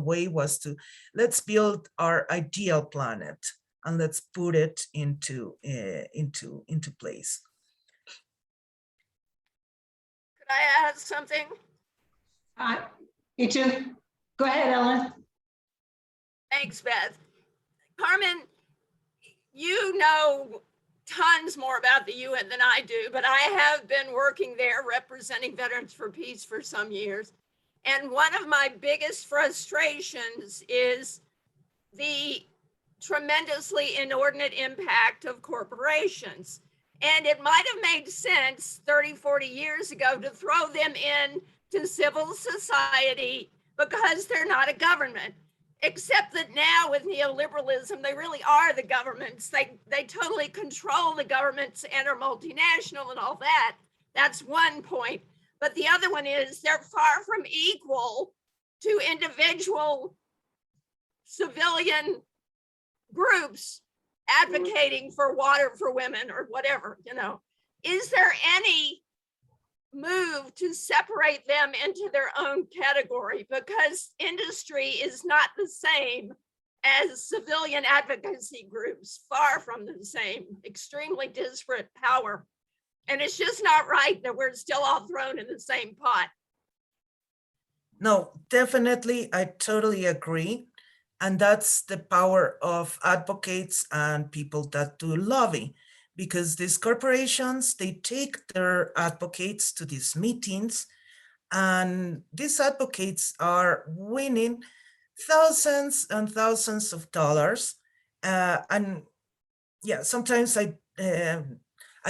way was to, let's build our ideal planet and let's put it into place. Could I add something? Me too. Go ahead, Ellen. Thanks, Beth. Carmen, you know tons more about the UN than I do, but I have been working there representing Veterans for Peace for some years. And one of my biggest frustrations is the tremendously inordinate impact of corporations. And it might have made sense 30, 40 years ago to throw them in to civil society because they're not a government. Except that now with neoliberalism, they really are the governments. They totally control the governments and are multinational and all that. That's one point. But the other one is they're far from equal to individual civilian groups advocating for water for women or whatever, you know. Is there any move to separate them into their own category? Because industry is not the same as civilian advocacy groups, far from the same, extremely disparate power. And it's just not right that we're still all thrown in the same pot. No, definitely, I totally agree. And that's the power of advocates and people that do lobby. Because these corporations, they take their advocates to these meetings, and these advocates are winning thousands and thousands of dollars. And yeah, sometimes I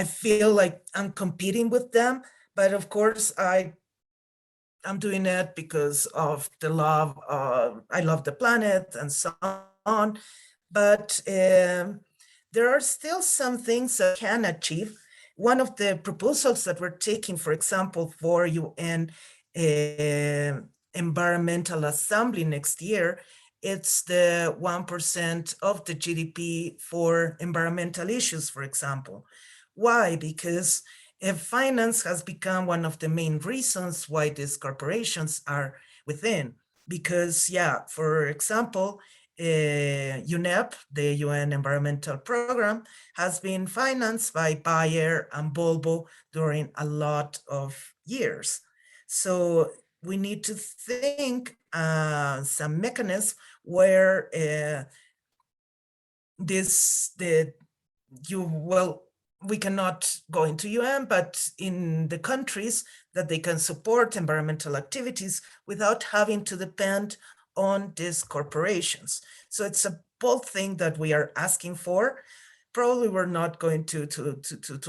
feel like I'm competing with them, but of course I'm doing it because of the love of, I love the planet and so on. But there are still some things that can achieve. One of the proposals that we're taking, for example, for UN Environmental Assembly next year, it's the 1% of the GDP for environmental issues, for example. Why? Because finance has become one of the main reasons why these corporations are within. Because, yeah, for example, UNEP, the UN Environmental Program, has been financed by Bayer and Volvo during a lot of years. So we need to think some mechanism where we cannot go into UN, but in the countries that they can support environmental activities without having to depend on these corporations. So it's a bold thing that we are asking for. probably we're not going to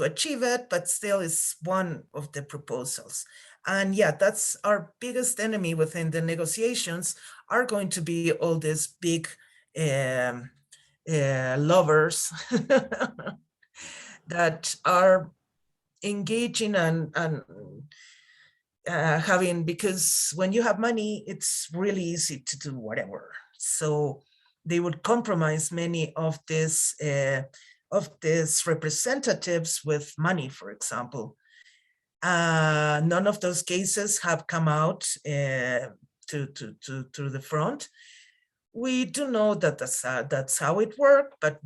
achieve it, but still is one of the proposals. And yeah, that's our biggest enemy within the negotiations are going to be all these big lovers that are engaging and having, because when you have money, it's really easy to do whatever. So they would compromise many of these representatives with money, for example. None of those cases have come out to the front. We do know that that's how it worked, but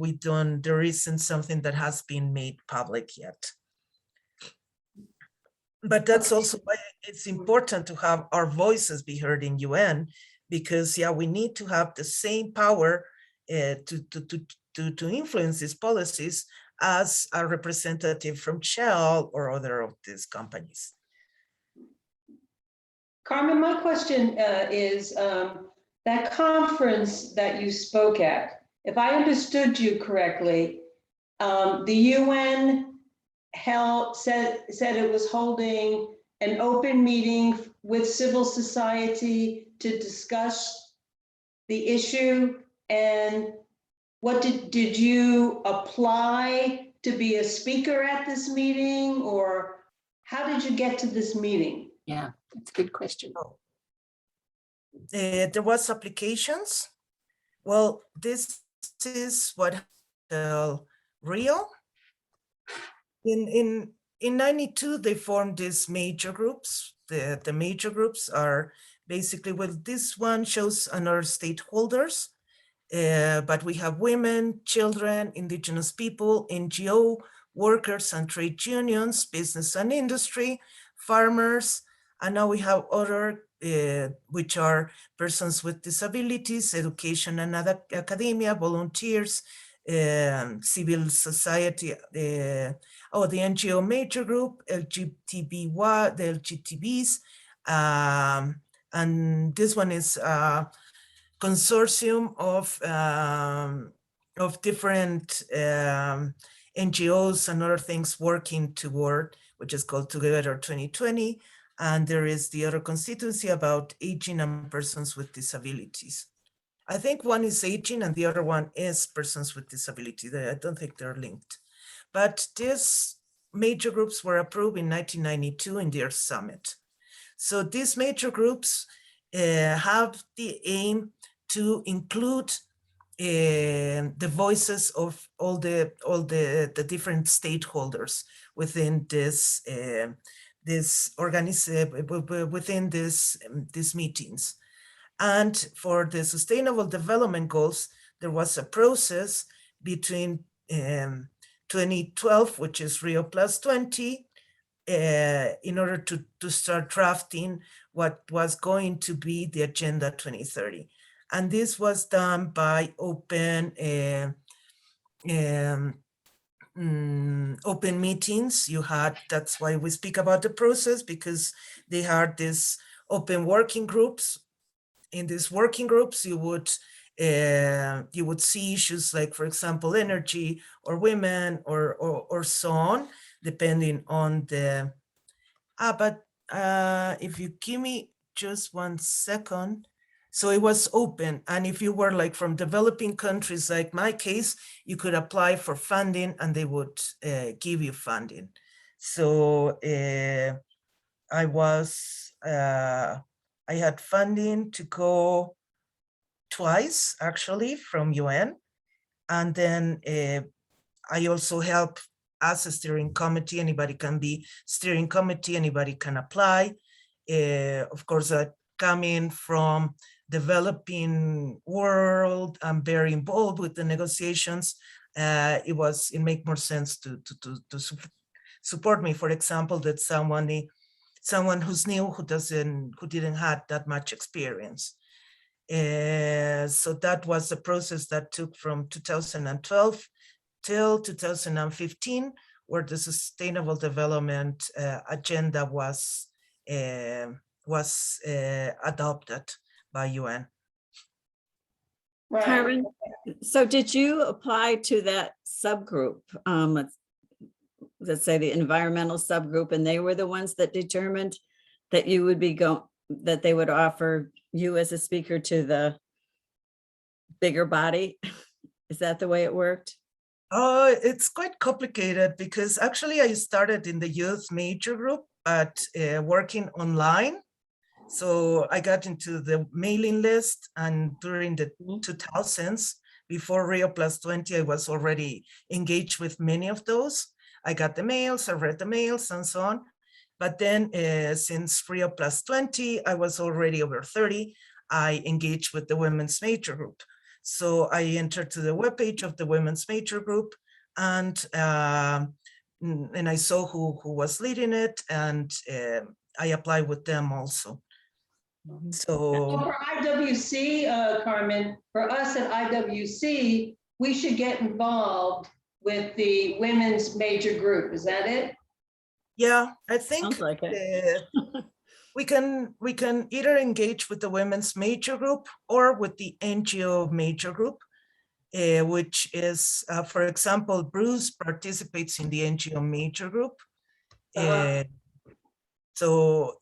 there isn't something that has been made public yet. But that's also why it's important to have our voices be heard in UN, because yeah, we need to have the same power to influence these policies as a representative from Shell or other of these companies. Carmen, my question is that conference that you spoke at, if I understood you correctly, the UN said it was holding an open meeting with civil society to discuss the issue. And what did you apply to be a speaker at this meeting, or how did you get to this meeting? Yeah, that's a good question. There was applications. Well, this is what Rio. In 92, they formed these major groups. The major groups are basically, well, this one shows another stakeholders, but we have women, children, indigenous people, NGO, workers and trade unions, business and industry, farmers, and now we have other, which are persons with disabilities, education and academia, volunteers, civil society, the NGO major group, LGTBY, the LGTBs, and this one is a consortium of different NGOs and other things working toward, which is called Together 2020. And there is the other constituency about aging and persons with disabilities. I think one is aging and the other one is persons with disability. I don't think they're linked. But these major groups were approved in 1992 in their summit. So these major groups have the aim to include the voices of all the different stakeholders within this within these meetings. And for the Sustainable Development Goals, there was a process between 2012, which is Rio Plus 20, in order to start drafting what was going to be the Agenda 2030. And this was done by open meetings. That's why we speak about the process, because they had these open working groups. In these working groups, you would see issues like, for example, energy or women or so on, depending on the, but if you give me just 1 second. So it was open. And if you were like from developing countries, like my case, you could apply for funding and they would give you funding. So I had funding to go twice, actually, from UN. And then I also help as a steering committee. Anybody can be steering committee, anybody can apply. Of course, coming from developing world, I'm very involved with the negotiations. It made more sense to support me. For example, that someone who's new, who didn't have that much experience. So that was the process that took from 2012 till 2015, where the Sustainable Development Agenda was adopted by UN. Right. Carmen, so did you apply to that subgroup? Let's say the environmental subgroup, and they were the ones that determined that you would be that they would offer you as a speaker to the bigger body? Is that the way it worked? It's quite complicated because actually I started in the youth major group, but working online. So I got into the mailing list, and during the 2000s, before Rio Plus 20, I was already engaged with many of those. I got the mails, I read the mails and so on. But then since Rio Plus 20, I was already over 30, I engaged with the women's major group. So I entered to the webpage of the women's major group, and I saw who was leading it, and I applied with them also. So For IWC, Carmen, for us at IWC, we should get involved with the women's major group. Is that it? yeah, I think Sounds like it. we can either engage with the women's major group or with the NGO major group, which is, for example, Bruce participates in the NGO major group. So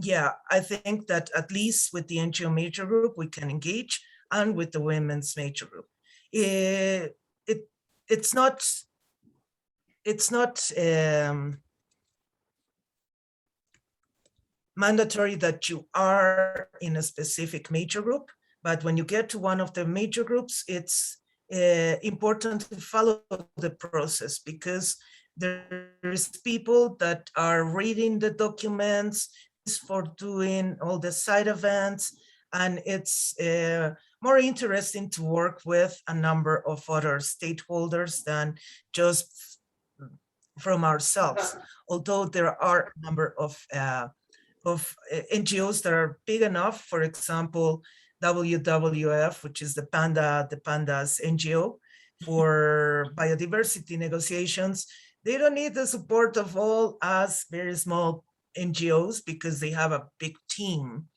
yeah, I think that at least with the NGO major group, we can engage, and with the women's major group. It's not mandatory that you are in a specific major group, but when you get to one of the major groups, it's important to follow the process, because there's people that are reading the documents for doing all the side events, and it's more interesting to work with a number of other stakeholders than just from ourselves. Although there are a number of NGOs that are big enough, for example, WWF, which is the Pandas NGO for biodiversity negotiations. They don't need the support of all us very small NGOs because they have a big team,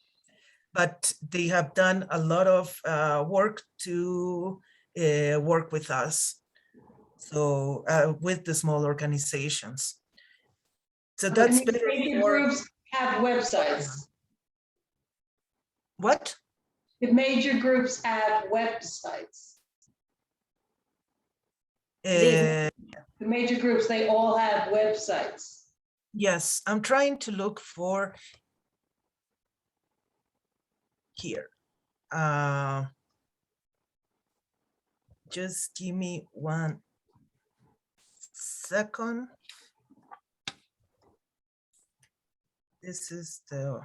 but they have done a lot of work to work with us. So with the small organizations. So that's better. Major groups have websites. What? The major groups have websites. The major groups, they all have websites. Yes, I'm trying to look for here. Just give me 1 second. This is the,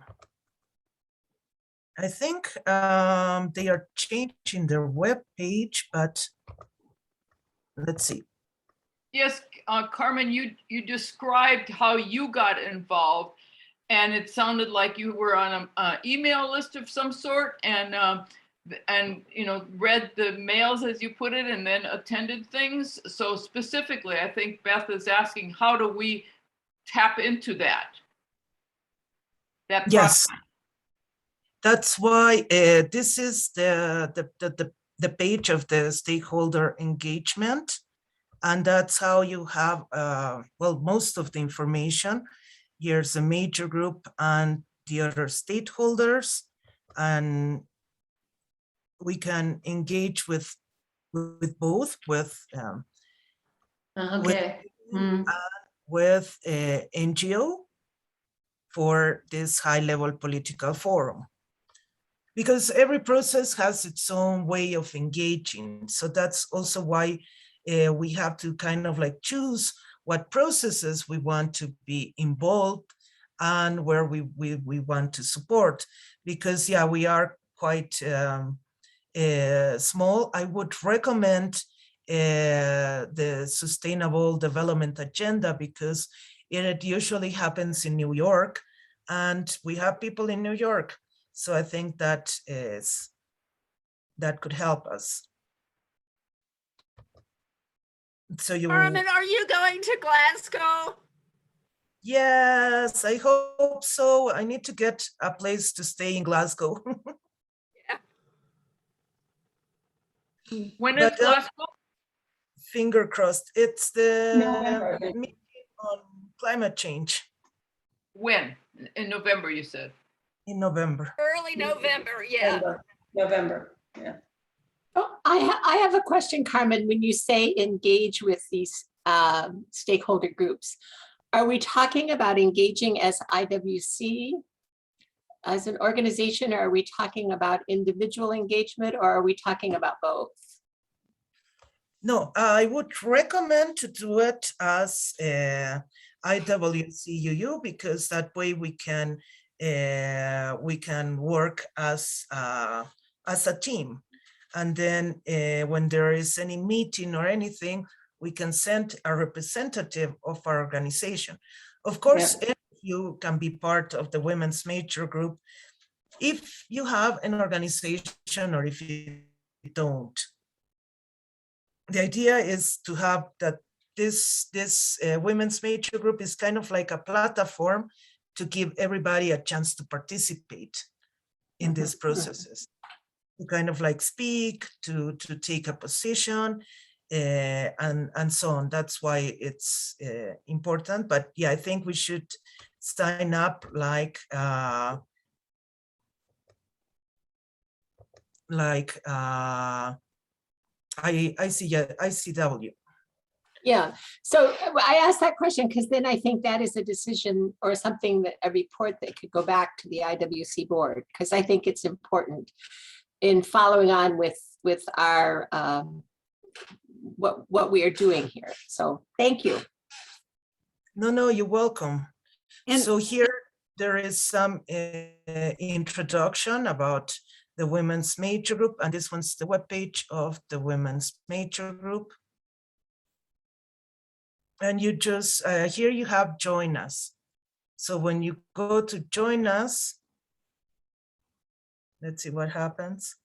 I think they are changing their web page, but let's see. Yes, Carmen, you described how you got involved, and it sounded like you were on an email list of some sort, and you know, read the mails as you put it, and then attended things. So specifically, I think Beth is asking, how do we tap into that? Yes, that's why this is the page of the stakeholder engagement. And that's how you have, well, most of the information. Here's a major group and the other stakeholders, and we can engage with both, with NGO for this high-level political forum. Because every process has its own way of engaging. So that's also why we have to kind of like choose what processes we want to be involved and where we want to support. Because yeah, we are quite small. I would recommend the Sustainable Development Agenda because it usually happens in New York, and we have people in New York. So I think that could help us. So you, Carmen, are you going to Glasgow? Yes, I hope so. I need to get a place to stay in Glasgow. Yeah. When is But, Glasgow? finger crossed, it's the November. meeting on climate change When? In November, you said. in November. Early November, yeah. November, yeah. Oh, I have a question, Carmen. When you say engage with these stakeholder groups, are we talking about engaging as IWC, as an organization, or are we talking about individual engagement, or are we talking about both? No, I would recommend to do it as IWCUU, because that way we can work as a team. And then when there is any meeting or anything, we can send a representative of our organization. Of course, you can be part of the women's major group if you have an organization or if you don't. The idea is to have that this women's major group is kind of like a platform to give everybody a chance to participate in these processes, to kind of like speak, to take a position, and so on. That's why it's important. But yeah, I think we should sign up like ICW. Yeah, so I asked that question because then I think that is a decision or something that a report that could go back to the IWC board, because I think it's important in following on with our what we are doing here. So thank you. No, you're welcome. And so here there is some introduction about the women's major group, and this one's the webpage of the women's major group. And you just, here you have join us. So when you go to join us, let's see what happens.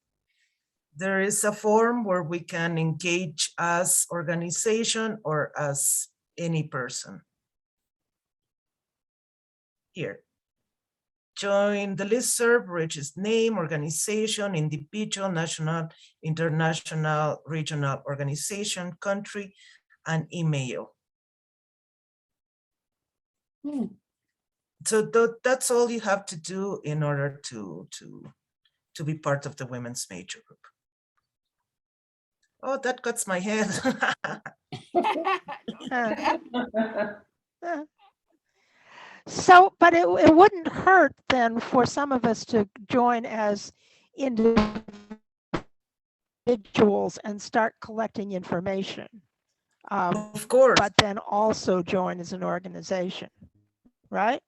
There is a form where we can engage as organization or as any person. Here, join the listserv, which is name, organization, individual, national, international, regional organization, country, and email. So that's all you have to do in order to be part of the women's major group. Oh, that cuts my head. So, but it wouldn't hurt then for some of us to join as individuals and start collecting information. Of course. But then also join as an organization, right?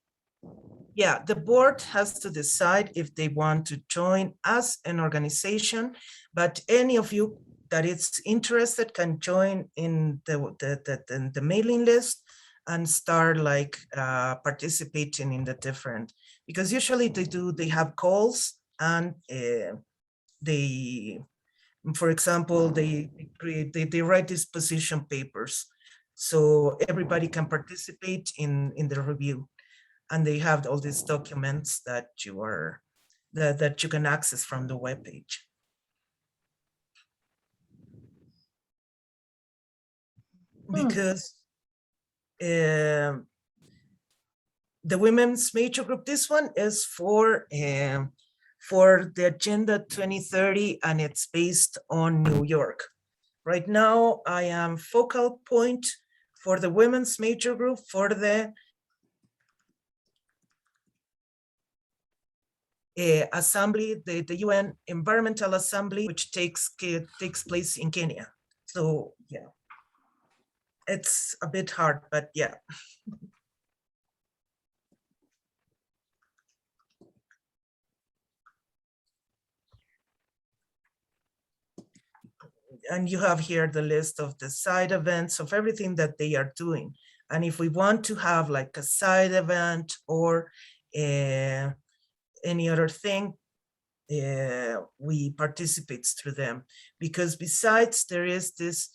Yeah, the board has to decide if they want to join as an organization, but any of you that is interested can join in the mailing list and start like participating in the different, because usually they have calls and for example, they write these position papers, so everybody can participate in the review, and they have all these documents that that you can access from the webpage. Because the women's major group, this one is for the Agenda 2030, and it's based on New York. Right now, I am focal point for the women's major group for the assembly, the UN Environmental Assembly, which takes place in Kenya. So yeah, it's a bit hard, but yeah. And you have here the list of the side events of everything that they are doing. And if we want to have like a side event or any other thing, we participate through them. Because besides, there is this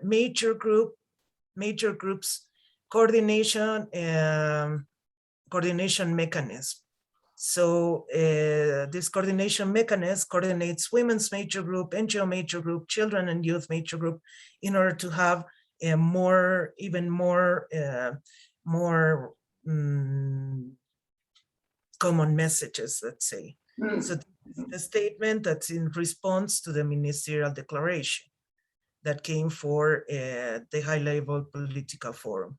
major groups coordination mechanism. So this coordination mechanism coordinates women's major group, NGO major group, children and youth major group, in order to have a more common messages, let's say. So the statement that's in response to the ministerial declaration that came for the high-level political forum.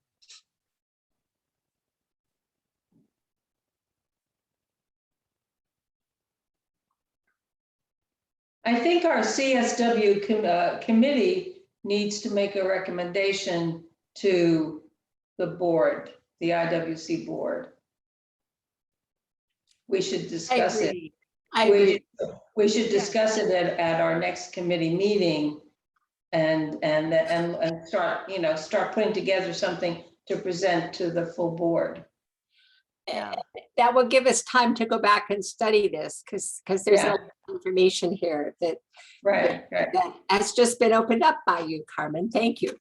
I think our CSW committee needs to make a recommendation to the board, the IWC board. We should discuss it. I agree. We should discuss it at our next committee meeting and start, start putting together something to present to the full board. That will give us time to go back and study this because there's a lot of information here that has just been opened up by you, Carmen. Thank you.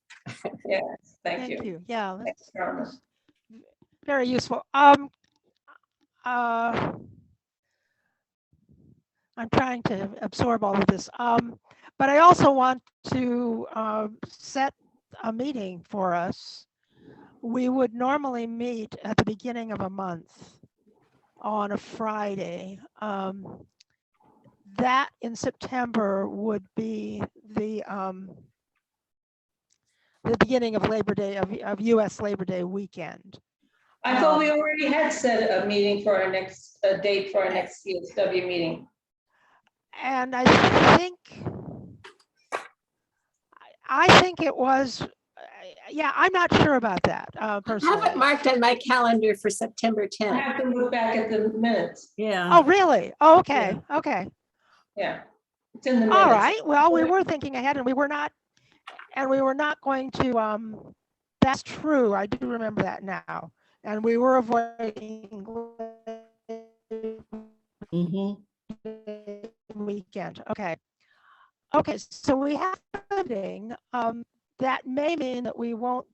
Yes, thank you. Yeah, Thanks, Carmen. Very useful. I'm trying to absorb all of this, but I also want to set a meeting for us. We would normally meet at the beginning of a month on a Friday. That in September would be the beginning of Labor Day, of US Labor Day weekend. I thought we already had set a meeting for our next, date for our next CSW meeting. And I think it was, yeah, I'm not sure about that personally. I have it marked on my calendar for September 10th. I have to look back at the minutes. Yeah. Oh, really? Oh, okay, okay. Yeah, it's in the minutes. All right, well, we were thinking ahead and we were not going to, that's true, I do remember that now. And we were avoiding weekend, okay. Okay, so we have a meeting, that may mean that we won't,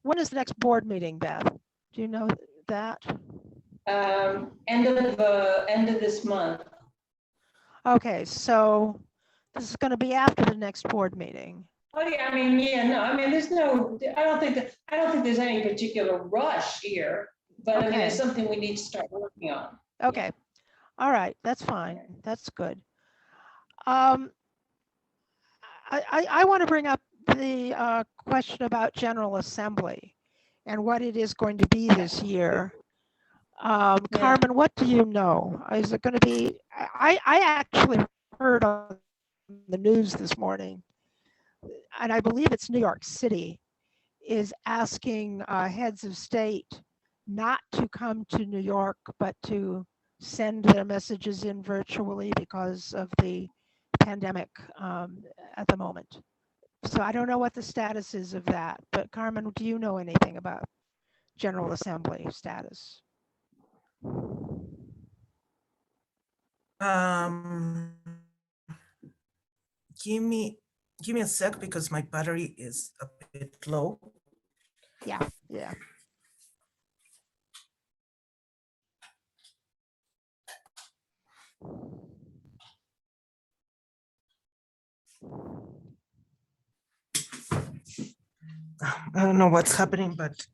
when is the next board meeting, Beth? Do you know that? End of this month. Okay, so this is going to be after the next board meeting. Oh, yeah, I mean, there's no, I don't think there's any particular rush here, but I mean, it's something we need to start working on. Okay, all right, that's fine, that's good. I want to bring up the question about General Assembly and what it is going to be this year. Carmen, what do you know? Is it going to be, I actually heard on the news this morning, and I believe it's New York City, is asking heads of state not to come to New York, but to send their messages in virtually because of the pandemic at the moment. So I don't know what the status is of that, but Carmen, do you know anything about General Assembly status? Give me a sec because my battery is a bit low. Yeah, yeah. I don't know what's happening, but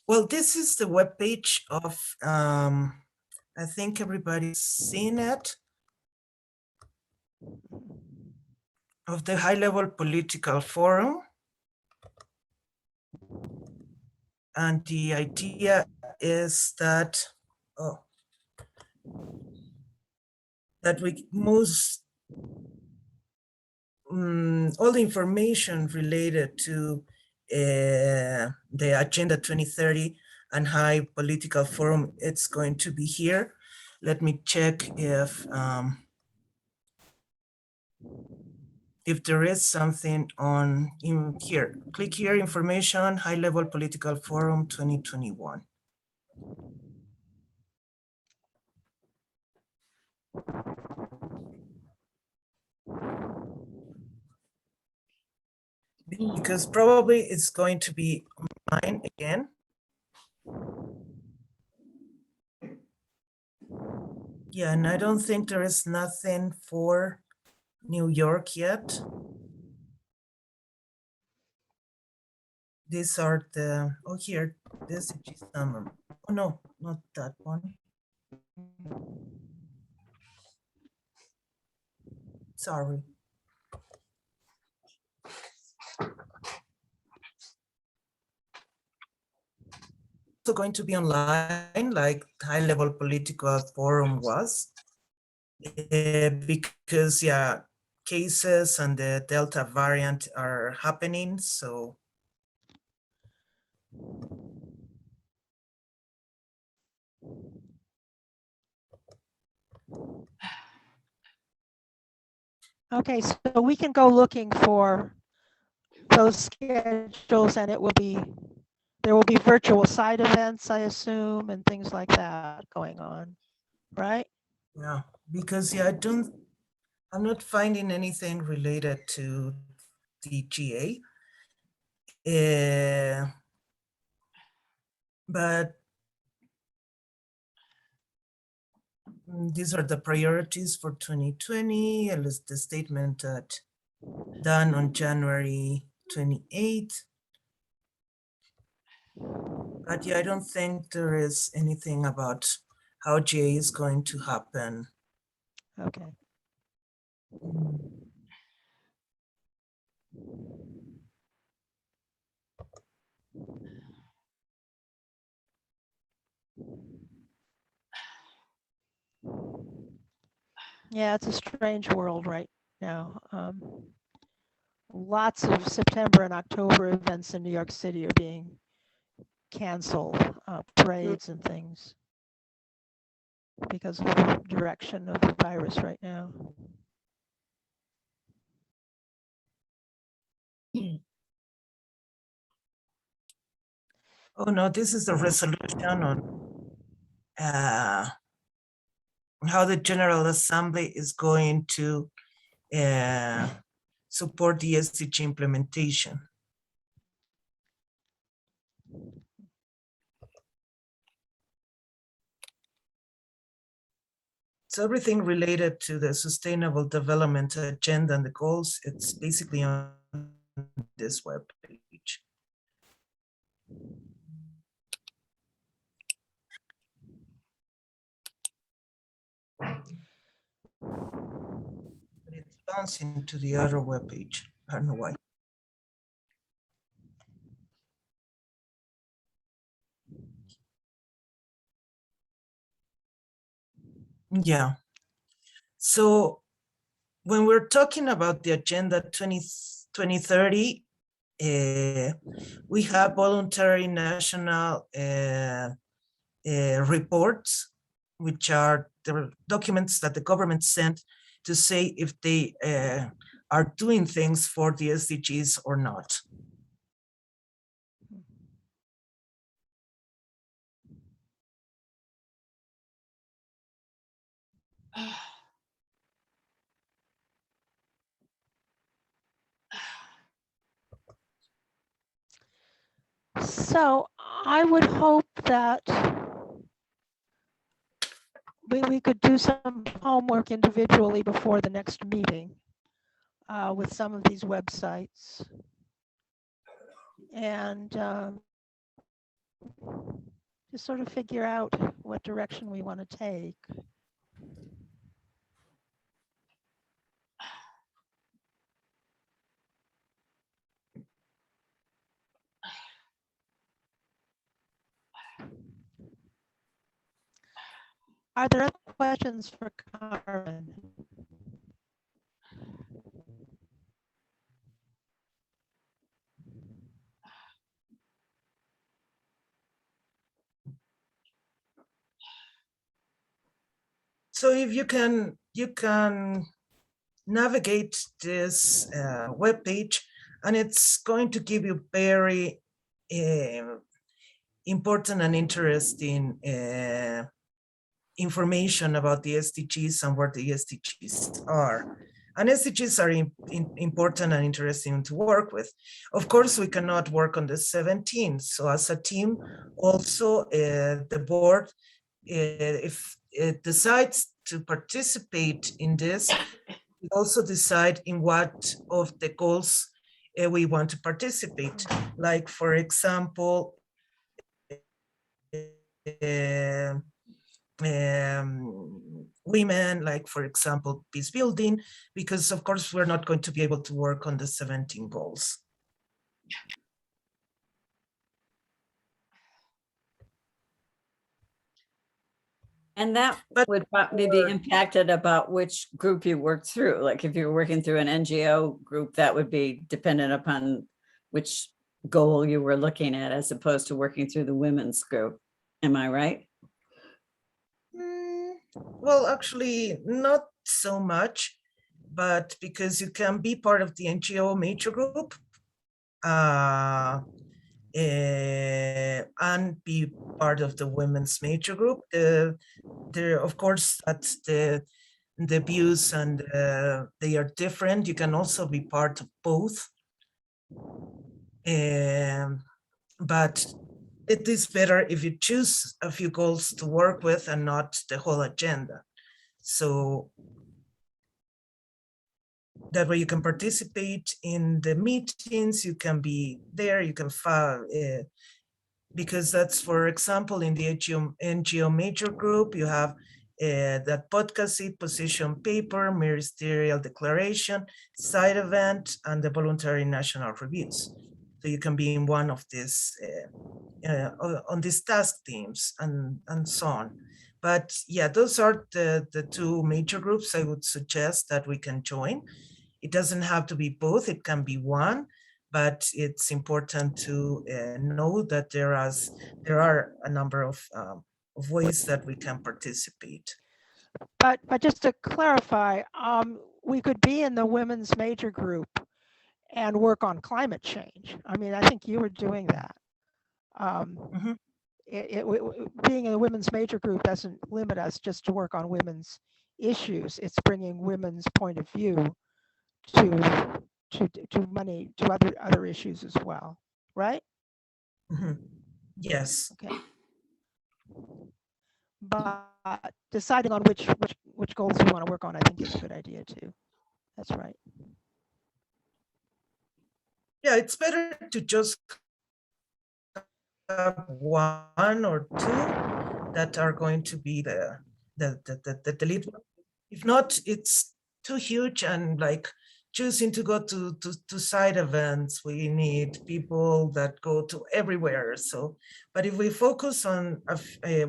well, this is the webpage of, I think everybody's seen it, of the high-level political forum. And the idea is that, that we most, all the information related to the Agenda 2030 and High Political Forum, it's going to be here. Let me check if there is something on in here. Click here, information, High Level Political Forum 2021. Because probably it's going to be mine again. Yeah, and I don't think there is nothing for New York yet. These are the, oh, here, this is summer. Oh, no, not that one. Sorry. Also going to be online, like high level political forum was, because yeah, cases and the Delta variant are happening. So Okay, so we can go looking for those schedules and there will be virtual side events, I assume, and things like that going on, right? yeah, because yeah, I'm not finding anything related to the GA. But these are the priorities for 2020, at least the statement that done on January 28th. But yeah, I don't think there is anything about how GA is going to happen. Okay. Yeah, it's a strange world right now. Lots of September and October events in New York City are being canceled, parades and things, because of the direction of the virus right now. Oh no, this is the resolution on how the General Assembly is going to support the SDG implementation. So everything related to the Sustainable Development Agenda and the goals, it's basically on this web page. But it's bouncing to the other web page. I don't know why. Yeah. So when we're talking about the Agenda 2030, we have voluntary national reports, which are the documents that the government sent to say if they are doing things for the SDGs or not. So I would hope that we could do some homework individually before the next meeting with some of these websites. And just sort of figure out what direction we want to take. Are there other questions for Carmen? So if you can navigate this web page, and it's going to give you very important and interesting information about the SDGs and what the SDGs are. And SDGs are important and interesting to work with. Of course, we cannot work on the 17th. So as a team, also the board if it decides to participate in this, we also decide in what of the goals we want to participate. Like, for example, women, like, for example, peace building, because of course we're not going to be able to work on the 17 goals. And that But would probably be impacted about which group you work through. Like if you're working through an NGO group, that would be dependent upon which goal you were looking at, as opposed to working through the women's group. Am I right? Well, actually, not so much, but because you can be part of the NGO major group and be part of the women's major group. Of course, that's the views, and they are different. You can also be part of both. But it is better if you choose a few goals to work with and not the whole agenda. So that way you can participate in the meetings, you can be there, you can file, because that's, for example, in the NGO major group, you have that podcast position paper, ministerial declaration, side event, and the voluntary national reviews. So you can be in one of these, on these task teams and so on. But yeah, those are the two major groups I would suggest that we can join. It doesn't have to be both, it can be one, but it's important to know that there are a number of ways that we can participate. But just to clarify, we could be in the women's major group and work on climate change. I mean, I think you were doing that. Being in the women's major group doesn't limit us just to work on women's issues. It's bringing women's point of view to other issues as well, right? Yes. Okay. But deciding on which goals you want to work on, I think is a good idea too. That's right. Yeah, it's better to just have one or two that are going to be the lead one. If not, it's too huge, and like choosing to go to side events, we need people that go to everywhere. So, but if we focus on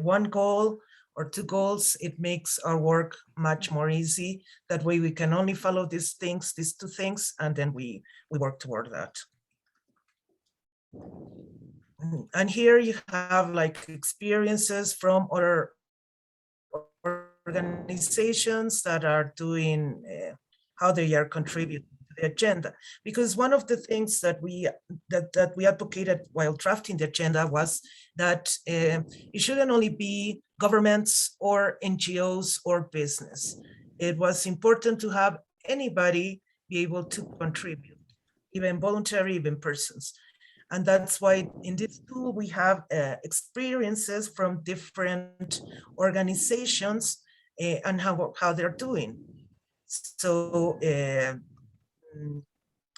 one goal or two goals, it makes our work much more easy. That way we can only follow these two things, and then we work toward that. And here you have like experiences from other organizations that are doing how they are contributing to the agenda. Because one of the things that we advocated while drafting the agenda was that it shouldn't only be governments or NGOs or business. It was important to have anybody be able to contribute, even voluntary, even persons. And that's why in this tool we have experiences from different organizations and how they're doing. So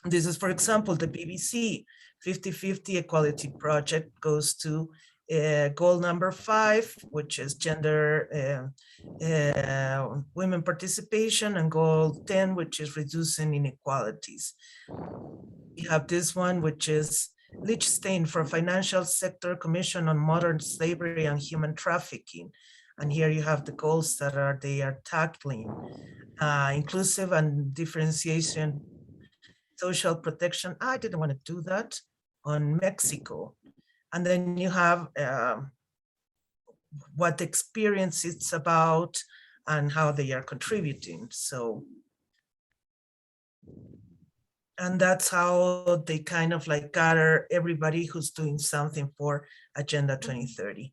this is, for example, the BBC 50-50 Equality Project goes to goal number 5, which is gender women participation, and goal 10, which is reducing inequalities. We have this one, which is Liechtenstein for Financial Sector Commission on Modern Slavery and Human Trafficking. And here you have the goals that they are tackling: inclusive and differentiation, social protection. I didn't want to do that on Mexico. And then you have what the experience it's about and how they are contributing. So, and that's how they kind of like gather everybody who's doing something for Agenda 2030.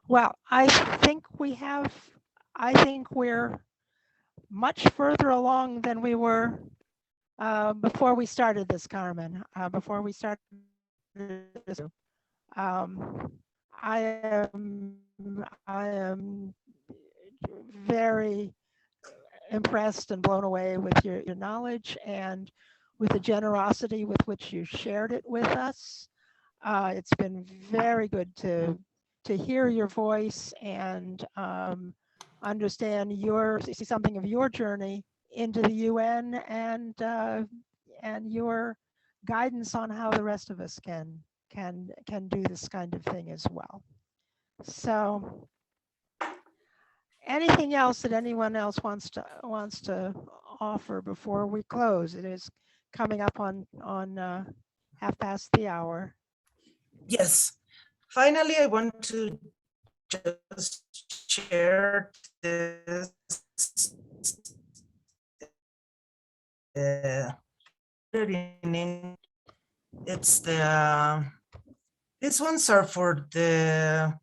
Well, I think we're much further along than we were before we started this, Carmen, before we started this, I am very impressed and blown away with your knowledge and with the generosity with which you shared it with us. It's been very good to hear your voice and understand see something of your journey into the UN and your guidance on how the rest of us can do this kind of thing as well. So anything else that anyone else wants to offer before we close? It is coming up on 1:30. Yes. Finally, I want to just share this. It's the, these ones are for the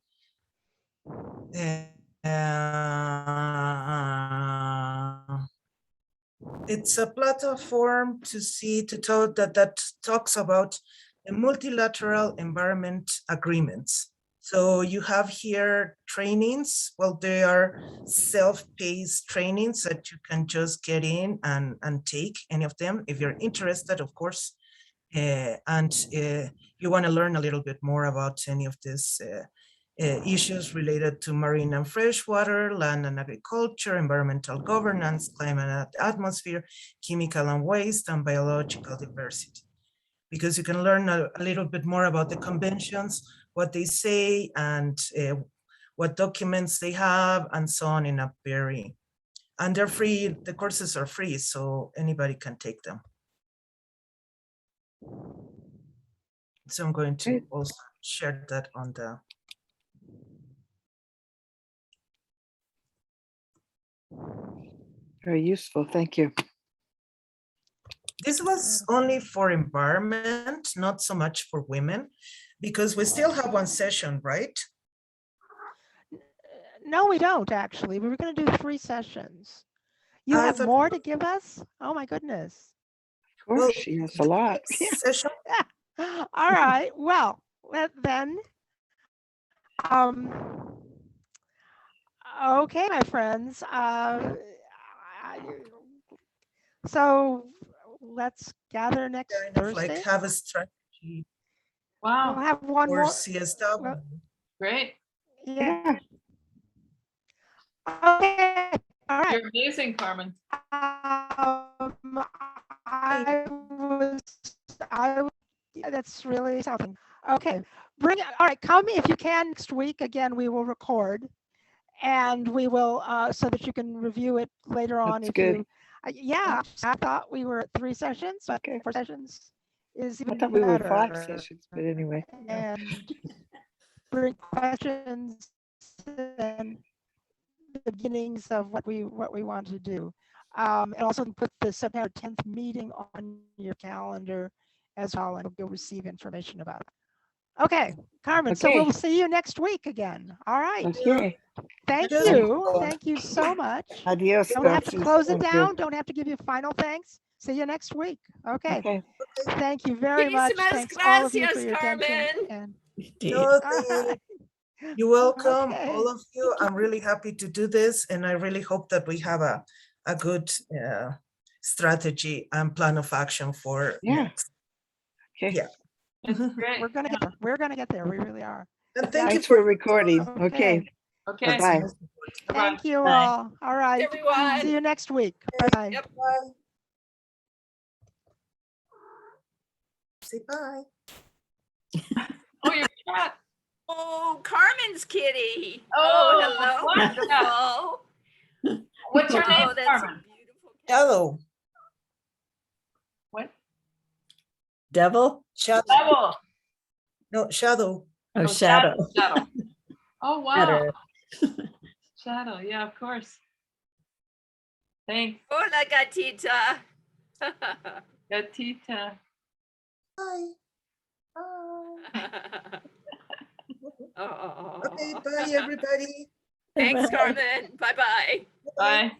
it's a platform that talks about the multilateral environment agreements. So you have here trainings. Well, they are self-paced trainings that you can just get in and take any of them if you're interested, of course. You want to learn a little bit more about any of these issues related to marine and freshwater, land and agriculture, environmental governance, climate and atmosphere, chemical and waste, and biological diversity. Because you can learn a little bit more about the conventions, what they say, and what documents they have, and so on in a very, and they're free, the courses are free, so anybody can take them. So I'm going to also share that on the. Very useful, thank you. This was only for environment, not so much for women, because we still have one session, right? No, we don't actually. We were going to do 3 sessions. You have more to give us? Oh my goodness. Of course, she has a lot. Session. All right. Well, then. Okay, my friends. So let's gather next Thursday. Like have a strategy. Wow. We'll have one or more. CSW. Well, Great. yeah. Okay. All right. You're amazing, Carmen. That's really something. Okay. All right. Come if you can next week. Again, we will record. And we will, so that you can review it later on. That's if good. you, yeah, I thought we were at 3 sessions, but 4 sessions is even I thought we were better. 5 sessions, but anyway. And bring questions and the beginnings of what we want to do. And also put the September 10th meeting on your calendar as well, and you'll receive information about it. Okay, Carmen, so Okay. we'll see you next week again. All right. Okay. Thank you. Thank you so much. Adios. Don't have to Francis. close it Thank you. down. Don't have to give you final thanks. See you next week. Okay. Okay. Thank you very much. Thanks all of you for your attention. And You're welcome, Okay. all of you. I'm really happy to do this, and I really hope that we have a good strategy and plan of action for next. Okay. Yeah. Great. we're gonna get there. We're gonna get there. We really are. And thank you Thanks for for recording. Okay. Okay. Bye-bye. Thank you Bye. all. All right. Everyone. See you next week. Bye-bye. Yep. Bye. Say bye. Oh, your cat. Oh, Carmen's kitty. Oh, hello. wonderful. What's your name, Oh, that's Carmen? a beautiful cat. Hello. What? Devil? Shadow. Devil. No, Shadow. Oh, Shadow. Shadow. Oh, wow. Shadow. Shadow. Yeah, of course. Thanks. Hola, gatita. Gatita. Bye. Oh. Okay, bye everybody. Thanks, Bye. Carmen. Bye-bye. Bye.